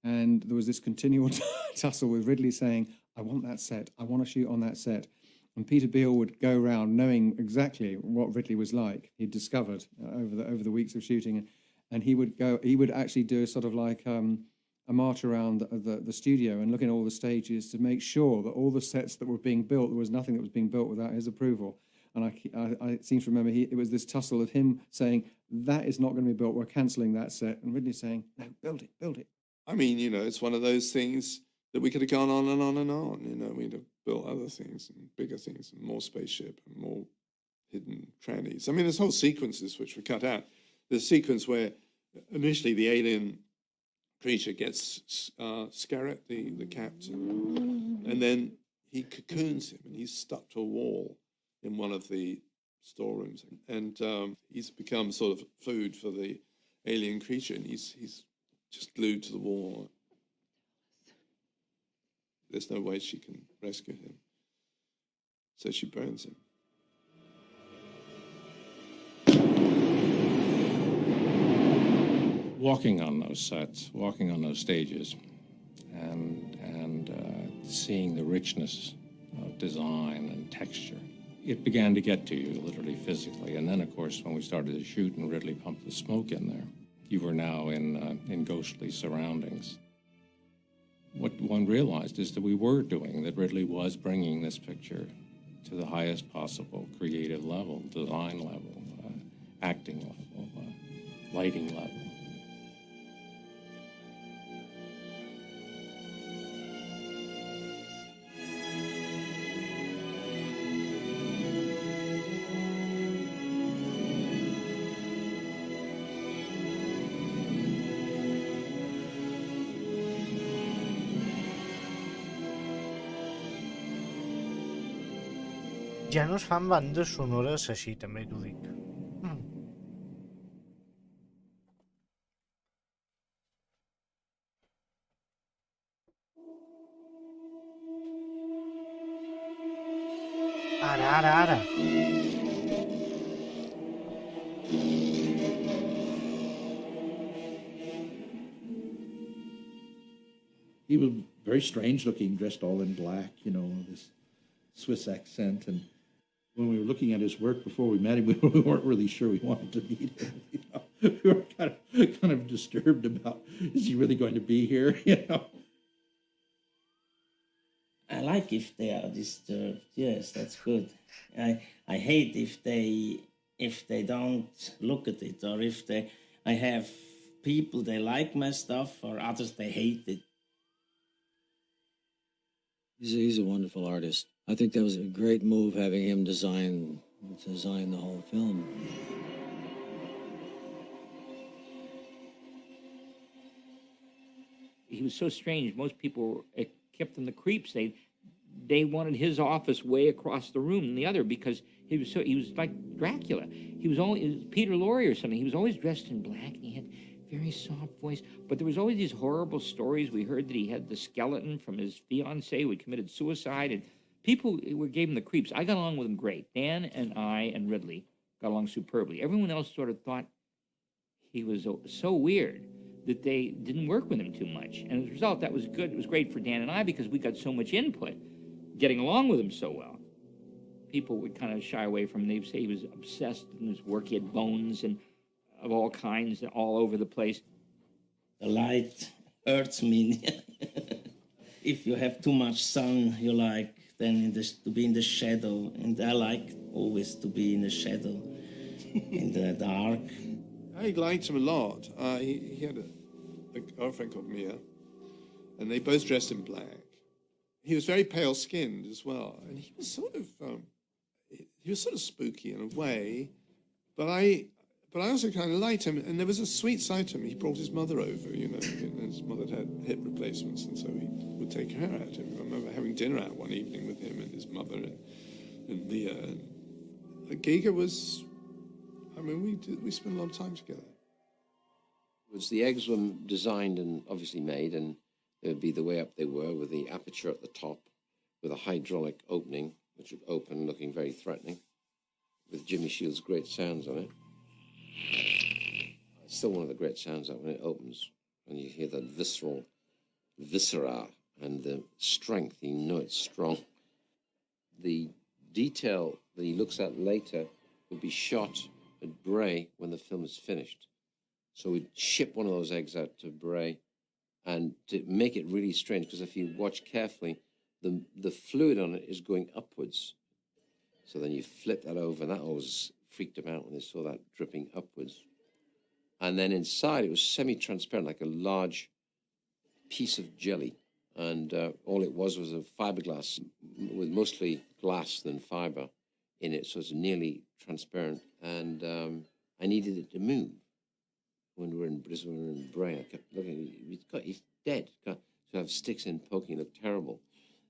and there was this continual tussle with Ridley saying, I want that set, I want to shoot on that set. And Peter Beale would go around knowing exactly what Ridley was like. He'd discovered over the weeks of shooting, and he would actually do sort of like a march around the studio and look at all the stages to make sure that all the sets that were being built, there was nothing that was being built without his approval. And I seem to remember it was this tussle of him saying, that is not going to be built, we're cancelling that set. And Ridley saying, no, build it, build it. I mean, it's one of those things that we could have gone on and on and on. We'd have built other things and bigger things and more spaceship and more hidden trannies. I mean, there's whole sequences which were cut out. There's a sequence where initially the alien creature gets Scarrett, the captain, and then he cocoons him and he's stuck to a wall in one of the storerooms, and he's become sort of food for the alien creature, and he's just glued to the wall. There's no way she can rescue him, so she burns him. Walking on those sets, walking on those stages, and seeing the richness of design and texture, it began to get to you, literally physically. And then, of course, when we started to shoot and Ridley pumped the smoke in there, you were now in ghostly surroundings. What one realized is that we were doing, that Ridley was bringing this picture to the highest possible creative level, design level, acting level, lighting level. Ja no es fan bandes sonores així, també t'ho dic. Ara. He was very strange looking, dressed all in black, you know, this Swiss accent. And when we were looking at his work before we met him, we weren't really sure we wanted to meet him. You know? We were kind of disturbed about, is he really going to be here? You know. I like if they are disturbed. Yes, that's good. I hate if they don't look at it, or if I have people they like my stuff, or others they hate it. He's a wonderful artist. I think that was a great move having him design the whole film. He was so strange. Most people kept them the creeps. They wanted his office way across the room than the other because he was like Dracula. He was Peter Lorre or something. He was always dressed in black, and he had a very soft voice. But there was always these horrible stories. We heard that he had the skeleton from his fiancée who had committed suicide, and people gave him the creeps. I got along with him great. Dan and I and Ridley got along superbly. Everyone else sort of thought he was so weird that they didn't work with him too much. And as a result, that was good. It was great for Dan and I because we got so much input, getting along with him so well. People would kind of shy away from him. They'd say he was obsessed in his work. He had bones and of all kinds all over the place. The light hurts me. If you have too much sun, you like then to be in the shadow. And I like always to be in the shadow, in the dark. I liked him a lot. He had a girlfriend called Mia, and they both dressed in black. He was very pale-skinned as well, and he was sort of spooky in a way. But I also kind of liked him, and there was a sweet side to him. He brought his mother over, you know, and his mother had hip replacements, and so he would take her out. I remember having dinner out one evening with him and his mother and Mia. And Giga was. I mean, we spent a lot of time together. The eggs were designed and obviously made, and they would be the way up they were, with the aperture at the top, with a hydraulic opening, which would open, looking very threatening, with Jimmy Shields' great sounds on it. It's still one of the great sounds that when it opens, and you hear that viscera, and the strength, you know it's strong. The detail that he looks at later would be shot at Bray when the film is finished. So we'd ship one of those eggs out to Bray, and to make it really strange, because if you watch carefully, the fluid on it is going upwards. So then you flip that over, and that always freaked them out when they saw that dripping upwards. And then inside it was semi-transparent, like a large piece of jelly. And all it was a fiberglass with mostly glass than fiber in it, so it's nearly transparent. And I needed it to move. When we were in Bray, I kept looking, he's dead. To have sticks in poking looked terrible.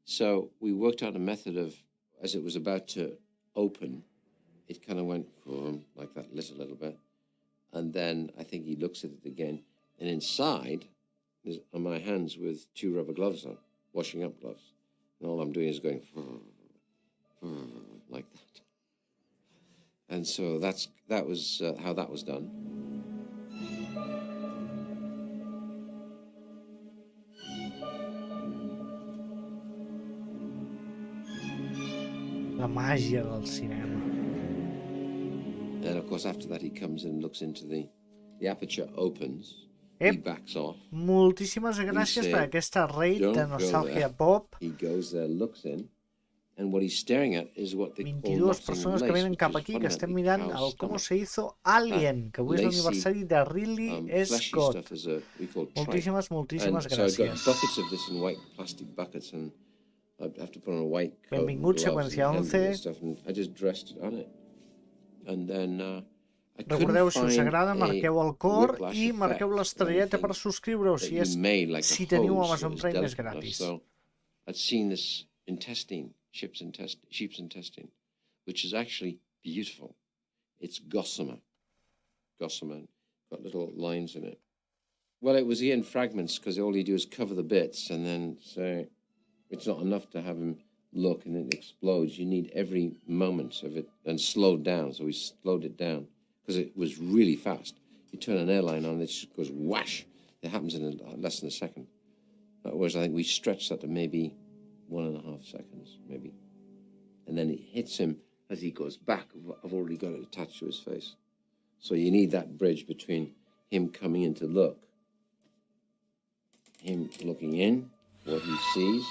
So we worked out a method of, as it was about to open, it kind of went like that, lit a little bit. And then I think he looks at it again. And inside, are my hands with 2 rubber gloves on, washing up gloves. And all I'm doing is going like that. And so that was how that was done. La màgia del cinema. And of course, after that, he comes in and looks into the aperture opens. He backs off. Moltíssimes gràcies per aquesta rate de Nostàlgia Pop. He goes there, looks in, and what he's staring at is what they call 22 persones que venen cap aquí, que estem mirant el Cómo se hizo Alien, que avui és l'aniversari de Ridley Scott. Moltíssimes gràcies. So I've got buckets of this in white plastic buckets, and I have to put on a white coat. Benvingut, seqüència 11. And I just dressed it on it. And then recordeu, si us agrada, marqueu el cor i marqueu l'estrelleta per subscriure-us si teniu Amazon Prime és gratis. So I'd seen this intestine, sheep's intestine, which is actually beautiful. It's gossamer, got little lines in it. Well, it was in fragments, because all you do is cover the bits and then say, it's not enough to have him look and it explodes. You need every moment of it and slowed down. So we slowed it down because it was really fast. You turn an airline on, it just goes whash. It happens in less than a second. Whereas I think we stretched that to maybe 1.5 seconds, maybe. And then it hits him as he goes back. I've already got it attached to his face. So you need that bridge between him coming in to look, him looking in, what he sees.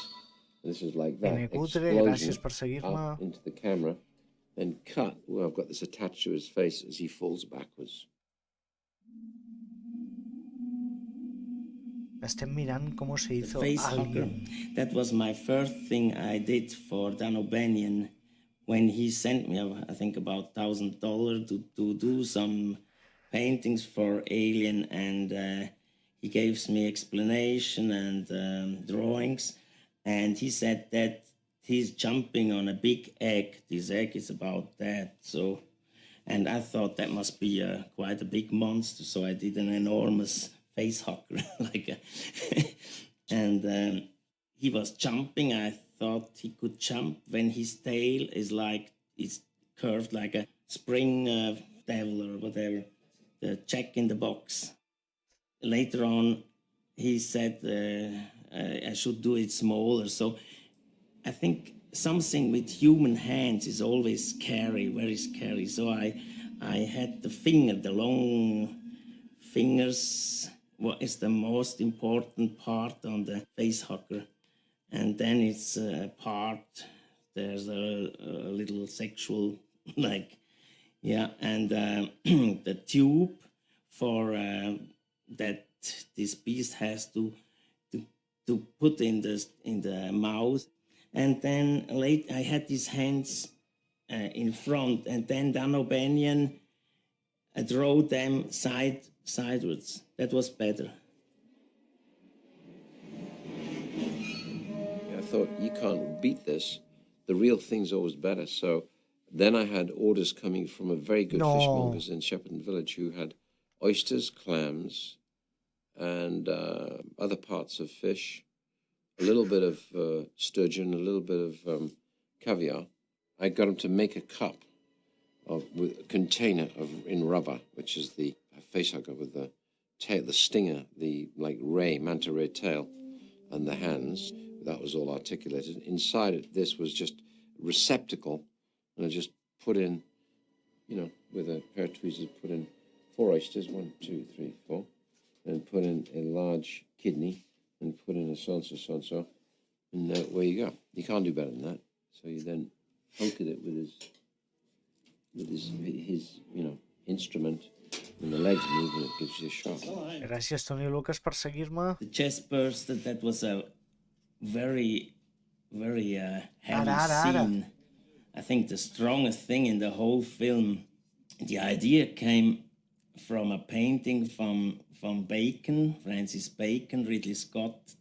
This is like that. Cutre, gràcies per seguir-me. Up into the camera, then cut where I've got this attached to his face as he falls backwards. Estem mirant com se hizo Facehugger. Alien. That was my first thing I did for Dan O'Banion when he sent me, I think, about $1,000 to do some paintings for Alien, and he gave me explanation and drawings, and he said that he's jumping on a big egg. This egg is about that, so, and I thought that must be quite a big monster, so I did an enormous facehugger, and he was jumping. I thought he could jump when his tail is like, it's curved like a spring devil or whatever, the check in the box. Later on, he said I should do it smaller. So I think something with human hands is always scary, very scary. So I had the long fingers, what is the most important part on the facehugger. And then it's a part, there's a little sexual, like, yeah, and the tube for that this beast has to put in the mouth. And then late I had these hands in front, and then Dan O'Banion drew them sideways. That was better. I thought, you can't beat this. The real thing's always better. So then I had orders coming from a very good fishmongers in Shepperton Village who had oysters, clams, and other parts of fish, a little bit of sturgeon, a little bit of caviar. I got them to make a cup with a container in rubber, which is the facehugger with the tail, the stinger, the like manta ray tail, and the hands. That was all articulated. Inside it, this was just a receptacle, and I just put in, with a pair of tweezers, put in 4 oysters, 1, 2, 3, 4, and put in a large kidney, and put in a so-and-so, and away you go. You can't do better than that. So you then poke it with his instrument, and the legs move, and it gives you a shot. Gràcies, Toni Lucas, per seguir-me. The chest burst, that was a very, very heavy scene. I think the strongest thing in the whole film. The idea came from a painting from Bacon, Francis Bacon. Ridley Scott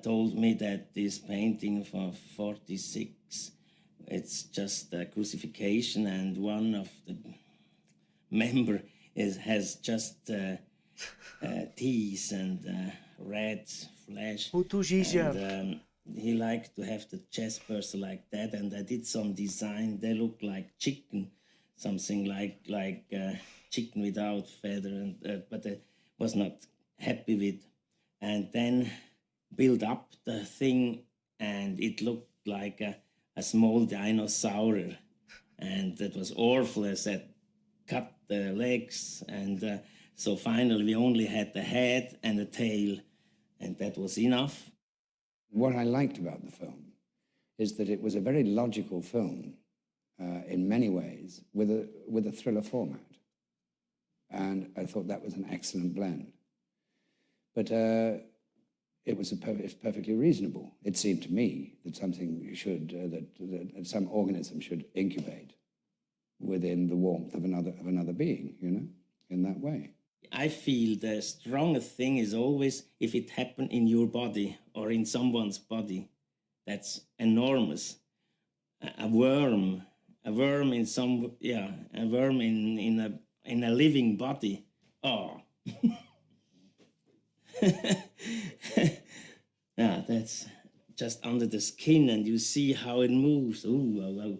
told me that this painting from 46, it's just a crucifixion, and one of the member has just teeth and red flesh. And he liked to have the chest burst like that, and I did some design. They look like chicken, something like chicken without feather, and but I was not happy with. And then build up the thing, and it looked like a small dinosaur, and that was awful. I said, cut the legs, and so finally we only had the head and the tail, and that was enough. What I liked about the film is that it was a very logical film in many ways with a thriller format. And I thought that was an excellent blend. But it was perfectly reasonable. It seemed to me that something should, that some organism should incubate within the warmth of another being, in that way. I feel the strongest thing is always if it happened in your body or in someone's body. That's enormous. A worm in some, a worm in a living body. Oh. Yeah, that's just under the skin, and you see how it moves. Ooh, wow.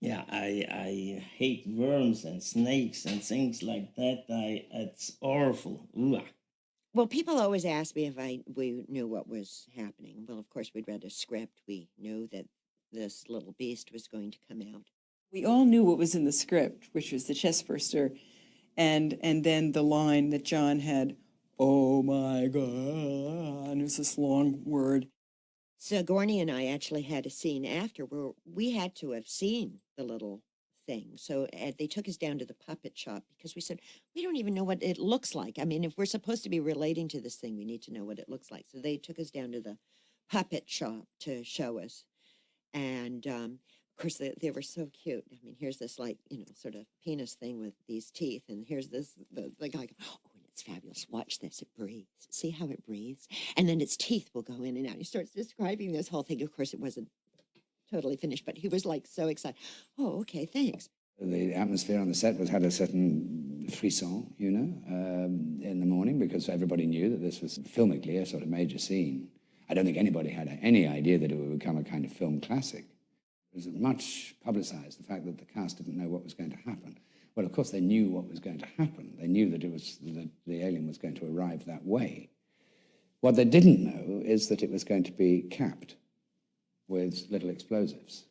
Yeah, I hate worms and snakes and things like that. It's awful. Ooh. Well, people always ask me if we knew what was happening. Well, of course, we'd read a script. We knew that this little beast was going to come out. We all knew what was in the script, which was the chest burster, and then the line that John had, "Oh my God," and it was this long word. Sigourney and I actually had a scene after where we had to have seen the little thing. So they took us down to the puppet shop because we said, we don't even know what it looks like. I mean, if we're supposed to be relating to this thing, we need to know what it looks like. So they took us down to the puppet shop to show us. And of course, they were so cute. I mean, here's this like, sort of penis thing with these teeth. And here's the guy, oh, it's fabulous. Watch this. It breathes. See how it breathes? And then its teeth will go in and out. He starts describing this whole thing. Of course, it wasn't totally finished, but he was like so excited. Oh, okay, thanks. The atmosphere on the set had a certain frisson, in the morning, because everybody knew that this was filmically a sort of major scene. I don't think anybody had any idea that it would become a kind of film classic. It was much publicized, the fact that the cast didn't know what was going to happen. Well, of course, they knew what was going to happen. They knew that the alien was going to arrive that way. What they didn't know is that it was going to be capped with little explosives,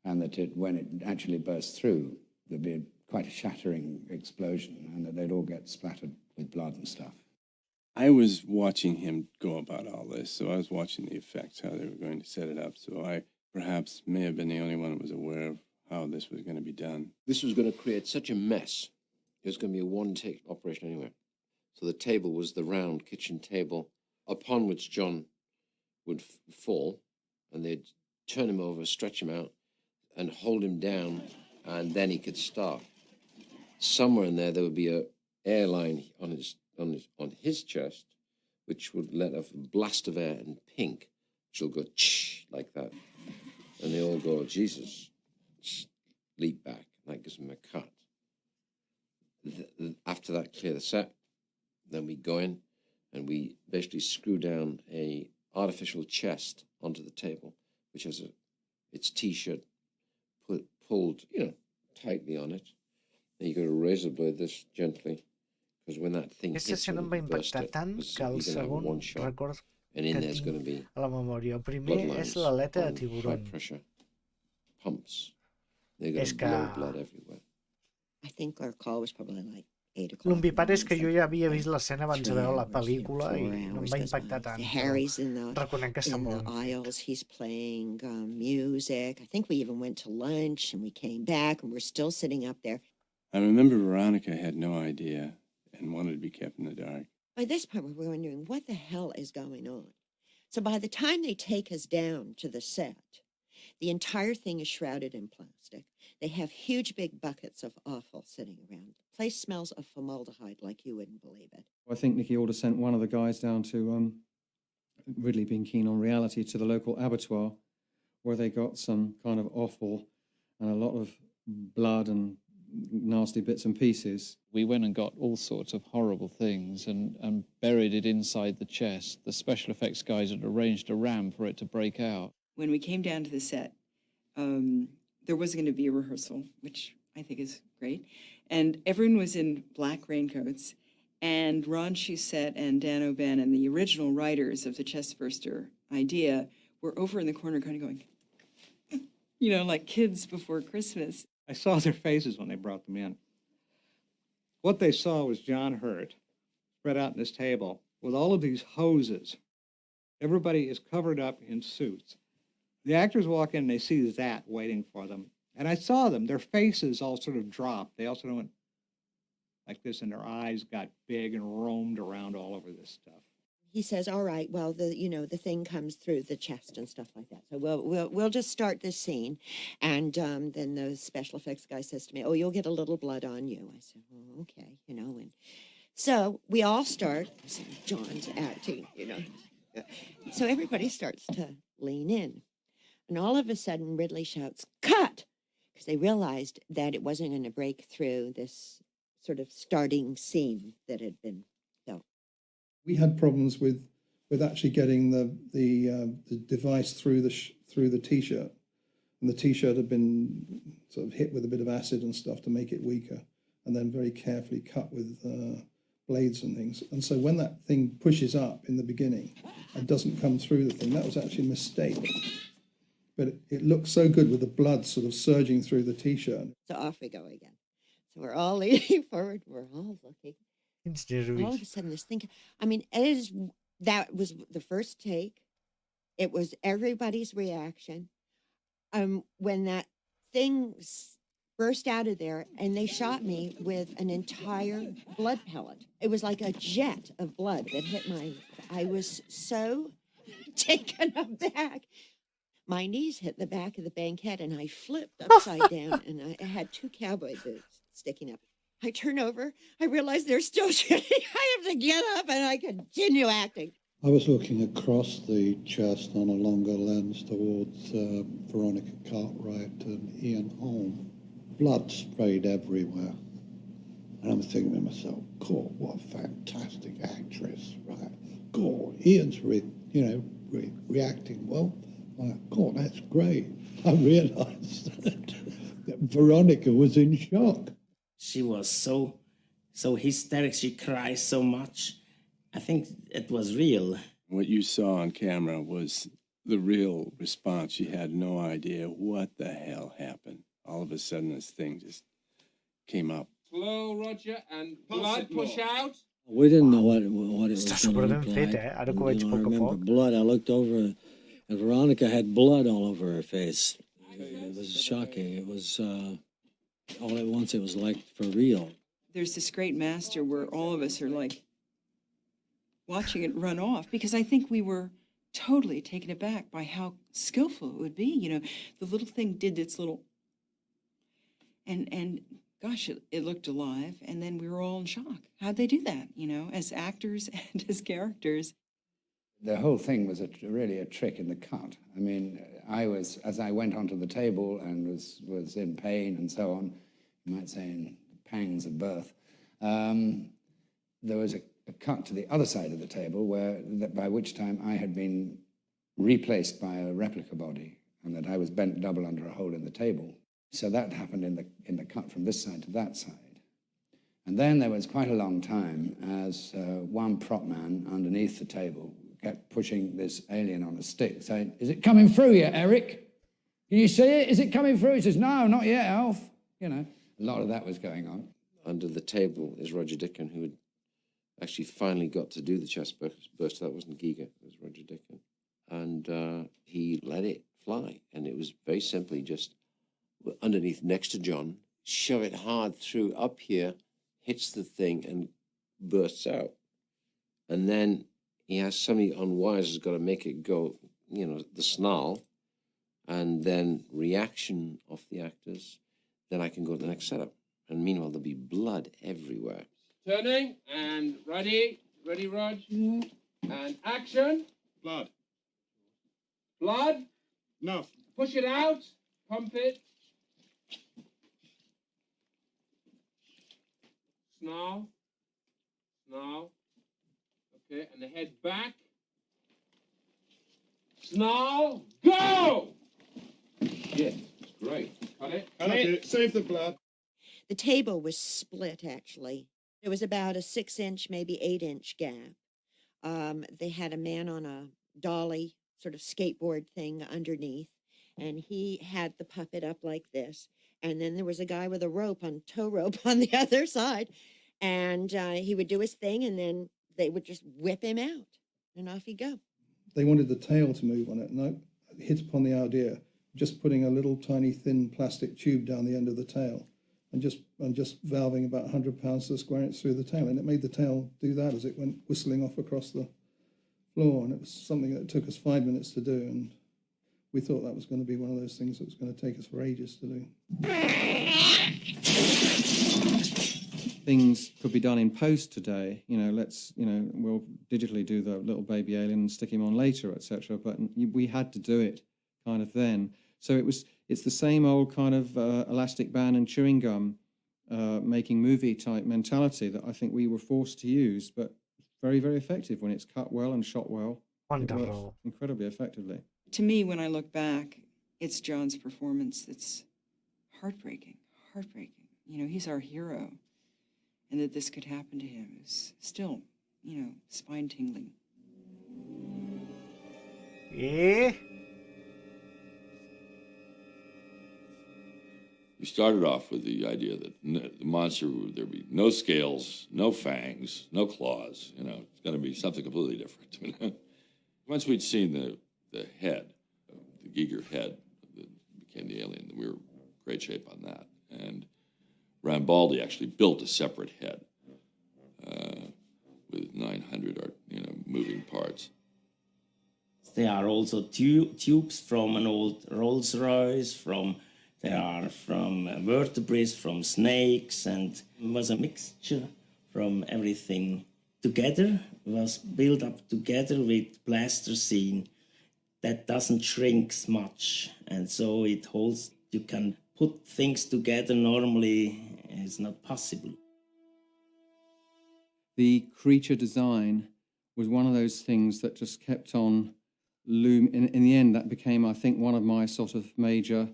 and that when it actually burst through, there'd be quite a shattering explosion, and that they'd all get splattered with blood and stuff. I was watching him go about all this, so I was watching the effects, how they were going to set it up, so I perhaps may have been the only one that was aware of how this was going to be done. This was going to create such a mess. It was going to be a one-take operation anyway. So the table was the round kitchen table upon which John would fall, and they'd turn him over, stretch him out, and hold him down, and then he could start. Somewhere in there would be a airline on his chest, which would let off a blast of air in pink, which will go ch like that, and they all go, Jesus, leap back. That gives them a cut. After that, clear the set. Then we go in, and we basically screw down a artificial chest onto the table, which has its T-shirt pulled, tightly on it. And you got to razor blade this gently, because when that thing Aquesta hits, escena em va impactar tant que el segon record and in there's going to be a la memòria. El primer és l'aleta de tiburon. high pressure pumps. They're going to blow blood everywhere. I think our call was probably like 8 o'clock. L'embipar és que jo ja havia vist l'escena abans de veure la pel·lícula i no em va impactar tant. Harry's in the està molt ben fet. aisles. He's playing music. I think we even went to lunch and we came back and we're still sitting up there. I remember Veronica had no idea and wanted to be kept in the dark. By this point, we were wondering what the hell is going on. So by the time they take us down to the set, the entire thing is shrouded in plastic. They have huge big buckets of offal sitting around. The place smells of formaldehyde like you wouldn't believe it. I think Nicky Alder sent one of the guys down to, Ridley being keen on reality, to the local abattoir, where they got some kind of offal and a lot of blood and nasty bits and pieces. We went and got all sorts of horrible things and buried it inside the chest. The special effects guys had arranged a ram for it to break out. When we came down to the set, there was going to be a rehearsal, which I think is great. And everyone was in black raincoats. And Ron Shusett and Dan O'Bannon, the original writers of the chestburster idea, were over in the corner kind of going, like kids before Christmas. I saw their faces when they brought them in. What they saw was John Hurt spread out on this table with all of these hoses. Everybody is covered up in suits. The actors walk in and they see that waiting for them. And I saw them, their faces all sort of dropped. They all sort of went like this, and their eyes got big and roamed around all over this stuff. He says, all right, well, the thing comes through the chest and stuff like that. So we'll just start this scene. And then the special effects guy says to me, oh, you'll get a little blood on you. I said, oh, okay, and so we all start. I said, John's acting, So everybody starts to lean in. And all of a sudden, Ridley shouts, cut! Because they realized that it wasn't going to break through this sort of starting scene that had been built. We had problems with actually getting the device through the T-shirt, and the T-shirt had been sort of hit with a bit of acid and stuff to make it weaker, and then very carefully cut with blades and things. And so when that thing pushes up in the beginning and doesn't come through the thing, that was actually a mistake. But it looked so good with the blood sort of surging through the T-shirt. So off we go again. So we're all leaning forward. We're all looking. All of a sudden, this thing, I mean, that was the first take. It was everybody's reaction. When that thing burst out of there, and they shot me with an entire blood pellet. It was like a jet of blood that hit I was so taken aback. My knees hit the back of the banquette, and I flipped upside down, and I had 2 cowboy boots sticking up. I turn over. I realize they're still shooting. I have to get up, and I continue acting. I was looking across the chest on a longer lens towards Veronica Cartwright and Ian Holm. Blood sprayed everywhere. And I'm thinking to myself, God, what a fantastic actress, right? God, Ian's reacting well. God, that's great. I realized that Veronica was in shock. She was so hysterical. She cried so much. I think it was real. What you saw on camera was the real response. She had no idea what the hell happened. All of a sudden, this thing just came up. Slow, Roger, and blood push out. We didn't know what it was going to look like. Ara And, que ho veig I a poc a remember poc. blood. I looked over, and Veronica had blood all over her face. It was shocking. It was all at once. It was like for real. There's this great master where all of us are like watching it run off, because I think we were totally taken aback by how skillful it would be. You know, the little thing did its little, and gosh, it looked alive, and then we were all in shock. How'd they do that, you know, as actors and as characters? The whole thing was really a trick in the cut. I mean, as I went onto the table and was in pain and so on, you might say in pangs of birth, there was a cut to the other side of the table by which time I had been replaced by a replica body, and that I was bent double under a hole in the table. So that happened in the cut from this side to that side. And then there was quite a long time as one prop man underneath the table kept pushing this alien on a stick, saying, "Is it coming through yet, Eric? Can you see it? Is it coming through?" He says, "No, not yet, Alf." You know, a lot of that was going on. Under the table is Roger Dickon, who had actually finally got to do the chest burst. That wasn't Giga, it was Roger Dickon. And he let it fly. And it was very simply just underneath, next to John, shove it hard through up here, hits the thing and bursts out. And then he has somebody on wires who's got to make it go, you know, the snarl, and then reaction of the actors. Then I can go to the next setup. And meanwhile, there'll be blood everywhere. Turning, and ready, Rog. And action. Blood. Blood. Enough. Push it out. Pump it. Snarl. Snarl. Okay, and the head back. Snarl. Go! Yes, great. Cut it. Cut it. Save the blood. The table was split, actually. It was about a 6-inch, maybe 8-inch gap. They had a man on a dolly, sort of skateboard thing underneath, and he had the puppet up like this. And then there was a guy with a tow rope on the other side, and he would do his thing, and then they would just whip him out, and off he'd go. They wanted the tail to move on it, and I hit upon the idea of just putting a little tiny thin plastic tube down the end of the tail, and just valving about 100 pounds to the square inch through the tail, and it made the tail do that as it went whistling off across the floor. And it was something that took us 5 minutes to do, and we thought that was going to be one of those things that was going to take us for ages to do. Things could be done in post today. You know, we'll digitally do the little baby alien and stick him on later, etc. But we had to do it kind of then. So it's the same old kind of elastic band and chewing gum making movie type mentality that I think we were forced to use, but very, very effective when it's cut well and shot well. Wonderful. It works incredibly effectively. To me, when I look back, it's John's performance that's heartbreaking. You know, he's our hero. and that this could happen to him is still, you know, spine tingling. Yeah. We started off with the idea that the monster, there'd be no scales, no fangs, no claws. You know, it's going to be something completely different. Once we'd seen the head, the Giger head that became the alien, we were in great shape on that. And Rambaldi actually built a separate head with 900 moving parts. There are also tubes from an old Rolls Royce, there are from vertebrae, from snakes, and it was a mixture from everything together, was built up together with plasticine that doesn't shrink much, and so it holds. You can put things together normally, it's not possible. The creature design was one of those things that just kept on looming. In the end, that became, I think, one of my sort of major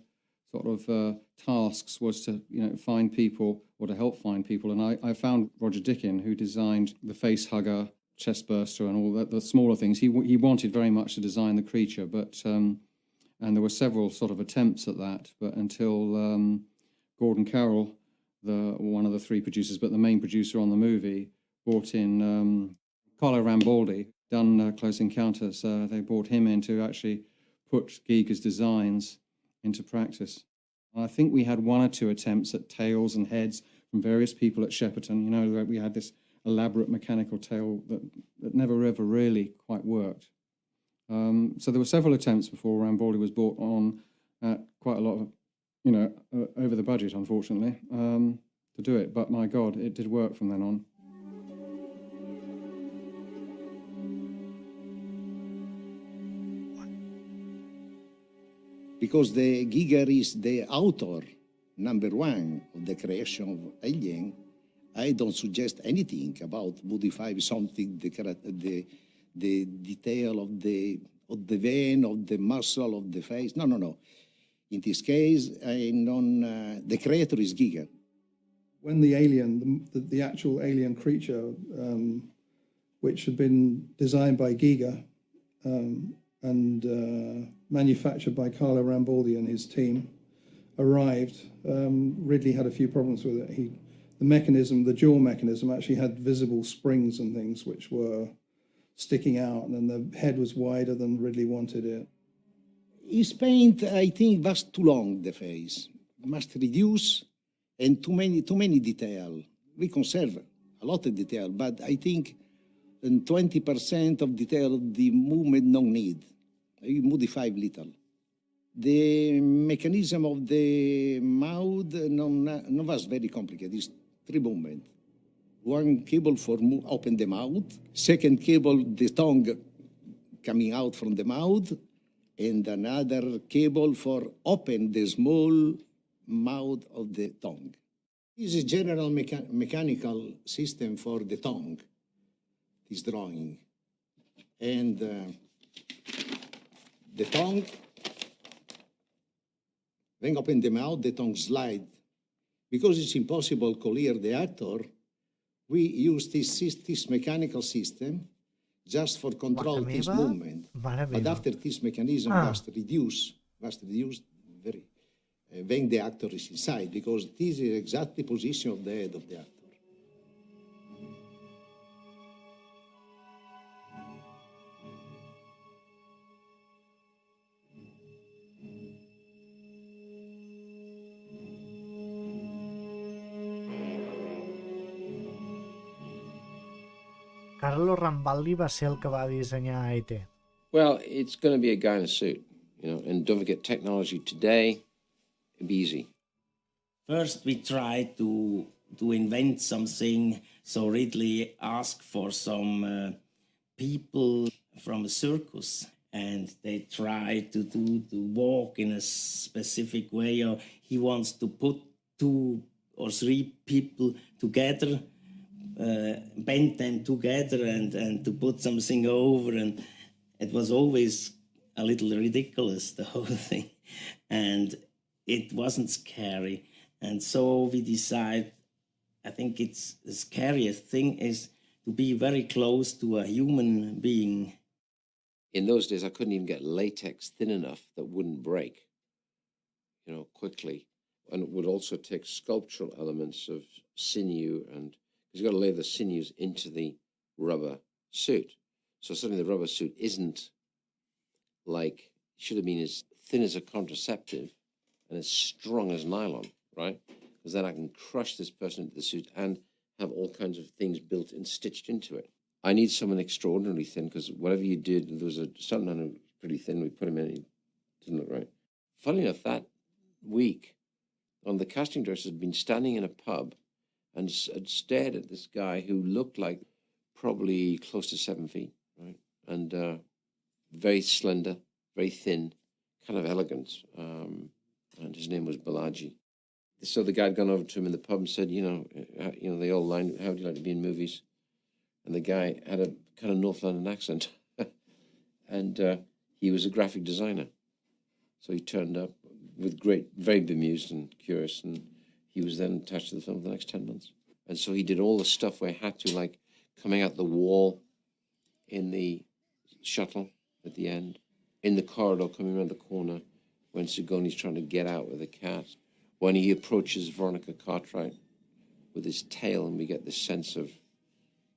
tasks was to, find people or to help find people. And I found Roger Dickin, who designed the face hugger, chest burster, and all that, the smaller things. He wanted very much to design the creature, but and there were several sort of attempts at that, but until Gordon Carroll, one of the three producers, but the main producer on the movie, brought in Carlo Rambaldi, done Close Encounters. They brought him in to actually put Giger's designs into practice. And I think we had one or two attempts at tails and heads from various people at Shepperton. We had this elaborate mechanical tail that never ever really quite worked. So there were several attempts before Rambaldi was brought on at quite a lot of, over the budget, unfortunately, to do it. But my God, it did work from then on. Because the Giger is the author, number one, of the creation of Alien, I don't suggest anything about modify something, the detail of the vein, of the muscle, of the face. No. In this case, the creator is Giger. When the alien, the actual alien creature, which had been designed by Giger and manufactured by Carlo Rambaldi and his team, arrived, Ridley had a few problems with it. The jaw mechanism actually had visible springs and things which were sticking out, and the head was wider than Ridley wanted it. His paint, I think, was too long, the face. Must reduce, and too many detail. We conserve a lot of detail, but I think 20% of detail of the movement no need. You modify little. The mechanism of the mouth no was very complicated. It's 3 movements. One cable for open the mouth, second cable, the tongue coming out from the mouth, and another cable for open the small mouth of the tongue. This is a general mechanical system for the tongue, this drawing. And the tongue, when open the mouth, the tongue slide. Because it's impossible to clear the actor, we use this mechanical system just for control this movement. But after this mechanism was reduced very when the actor is inside, because this is exactly the position of the head of the actor. Carlo Rambaldi va ser el que va dissenyar E.T. Well, it's going to be a guy in a suit, and don't forget technology today, it'd be easy. First, we tried to invent something, so Ridley asked for some people from a circus, and they tried to walk in a specific way, or he wants to put 2 or 3 people together, bend them together and to put something over, and it was always a little ridiculous, the whole thing, and it wasn't scary. And so we decided I think it's the scariest thing is to be very close to a human being. In those days, I couldn't even get latex thin enough that wouldn't break, quickly. And it would also take sculptural elements of sinew, and because you've got to lay the sinews into the rubber suit. So suddenly the rubber suit isn't like, should have been as thin as a contraceptive and as strong as nylon, right? Because then I can crush this person into the suit and have all kinds of things built and stitched into it. I need someone extraordinarily thin, because whatever you did, there was a certain man who was pretty thin, we put him in, he didn't look right. Funny enough, that week, one of the casting directors had been standing in a pub and had stared at this guy who looked like probably close to 7 feet, right? And very slender, very thin, kind of elegant. And his name was Balaji. So the guy had gone over to him in the pub and said, they all lined, how would you like to be in movies? And the guy had a kind of North London accent. And he was a graphic designer. So he turned up with very bemused and curious. And he was then attached to the film for the next 10 months. And so he did all the stuff where he had to, like coming out the wall in the shuttle at the end, in the corridor coming around the corner when Sigoni's trying to get out with the cat, when he approaches Veronica Cartwright with his tail, and we get this sense of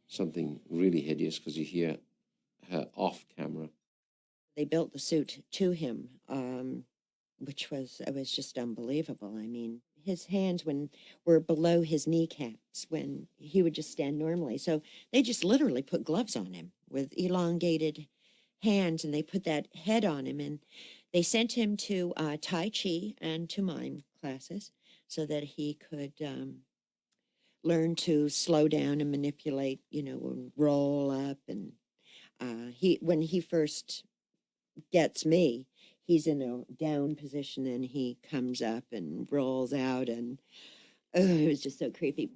something really hideous because you hear her off camera. They built the suit to him, which was just unbelievable. I mean, his hands were below his kneecaps when he would just stand normally. So they just literally put gloves on him with elongated hands, and they put that head on him, and they sent him to Tai Chi and to mime classes so that he could learn to slow down and manipulate, and roll up. And when he first gets me, he's in a down position and he comes up and rolls out, and it was just so creepy.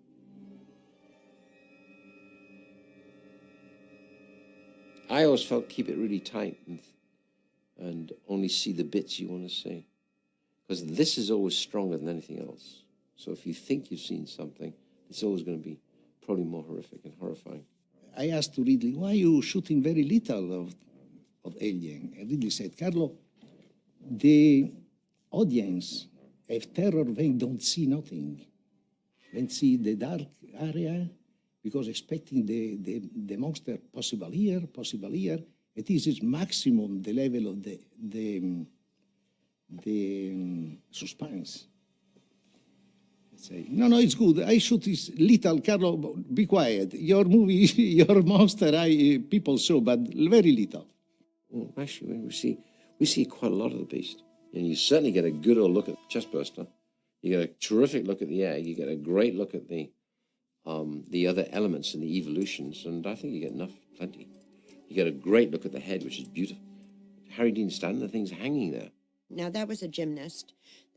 I always felt keep it really tight and only see the bits you want to see, because this is always stronger than anything else. So if you think you've seen something, it's always going to be probably more horrific and horrifying. I asked to Ridley, why are you shooting very little of Alien? And Ridley said, Carlo, the audience have terror when they don't see nothing. When see the dark area, because expecting the monster possible here, it is maximum the level of the suspense. Say, no, it's good. I shoot this little, Carlo, be quiet. Your movie, your monster, people saw, but very little. Well, actually, we see quite a lot of the beast. And you certainly get a good old look at the chestburster. You get a terrific look at the egg. You get a great look at the other elements and the evolutions. And I think you get plenty. You get a great look at the head, which is beautiful. Harry Dean Stanton, the thing's hanging there. Now, that was a gymnast.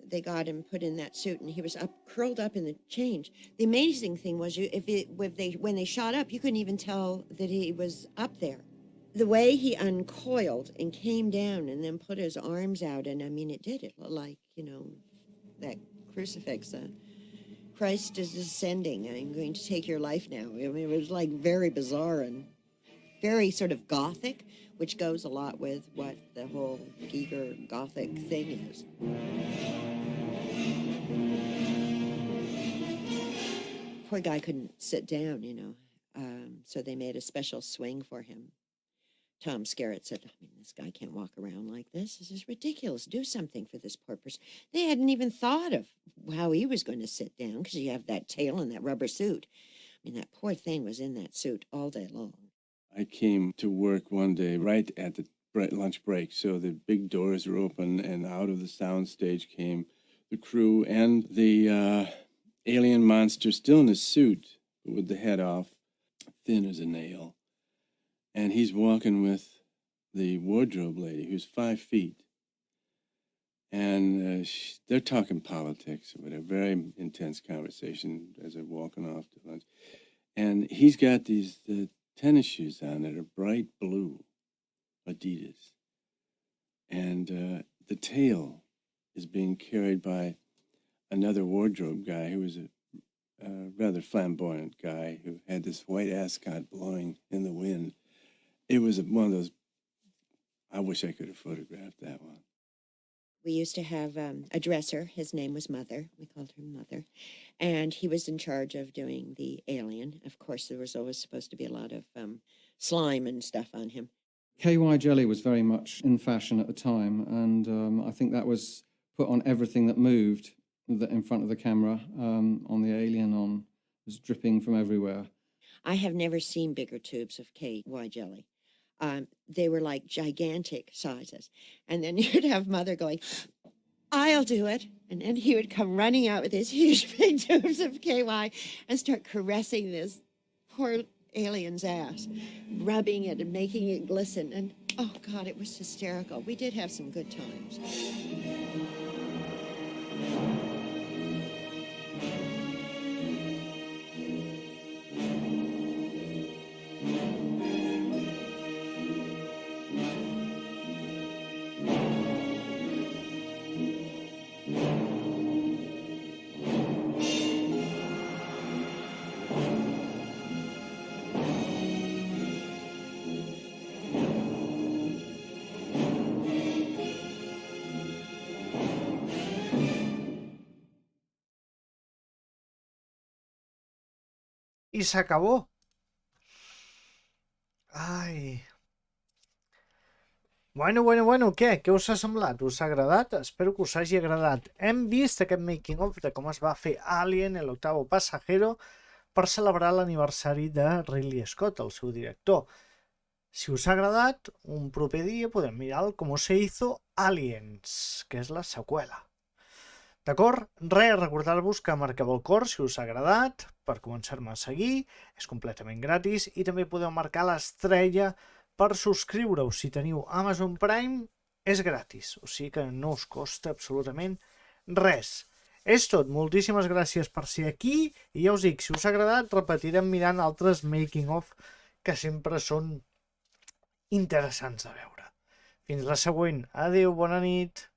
They got him put in that suit, and he was curled up in the change. The amazing thing was, when they shot up, you couldn't even tell that he was up there. The way he uncoiled and came down and then put his arms out, and I mean, it looked like, that crucifix. Christ is ascending. I'm going to take your life now. I mean, it was like very bizarre and very sort of gothic, which goes a lot with what the whole Giger gothic thing is. Poor guy couldn't sit down, so they made a special swing for him. Tom Skerritt said, I mean, this guy can't walk around like this. This is ridiculous. Do something for this poor person. They hadn't even thought of how he was going to sit down, because you have that tail and that rubber suit. I mean, that poor thing was in that suit all day long. I came to work one day right at the lunch break, so the big doors were open, and out of the sound stage came the crew and the alien monster still in his suit, but with the head off, thin as a nail. And he's walking with the wardrobe lady, who's 5 feet. And they're talking politics, with a very intense conversation as they're walking off to lunch. And he's got these tennis shoes on that are bright blue, Adidas. And the tail is being carried by another wardrobe guy who was a rather flamboyant guy who had this white ascot blowing in the wind. It was one of those, I wish I could have photographed that one. We used to have a dresser. His name was Mother. We called her Mother. And he was in charge of doing the alien. Of course, there was always supposed to be a lot of slime and stuff on him. KY jelly was very much in fashion at the time, and I think that was put on everything that moved in front of the camera, on the alien, it was dripping from everywhere. I have never seen bigger tubes of KY jelly. They were like gigantic sizes. And then you'd have Mother going, I'll do it. And then he would come running out with his huge big tubes of KY and start caressing this poor alien's ass, rubbing it and making it glisten. And oh God, it was hysterical. We did have some good times. I s'acabó. Ai. Bueno, què? Què us ha semblat? Us ha agradat? Espero que us hagi agradat. Hem vist aquest making of de com es va fer Alien, el octavo pasajero, per celebrar l'aniversari de Ridley Scott, el seu director. Si us ha agradat, un proper dia podem mirar el com se hizo Aliens, que és la seqüela. D'acord? Res, recordar-vos que marqueu el cor si us ha agradat, per començar-me a seguir, és completament gratis, i també podeu marcar l'estrella per subscriure-us. Si teniu Amazon Prime, és gratis, o sigui que no us costa absolutament res. És tot, moltíssimes gràcies per ser aquí, i ja us dic, si us ha agradat, repetirem mirant altres making of que sempre són interessants de veure. Fins la següent. Adéu, bona nit.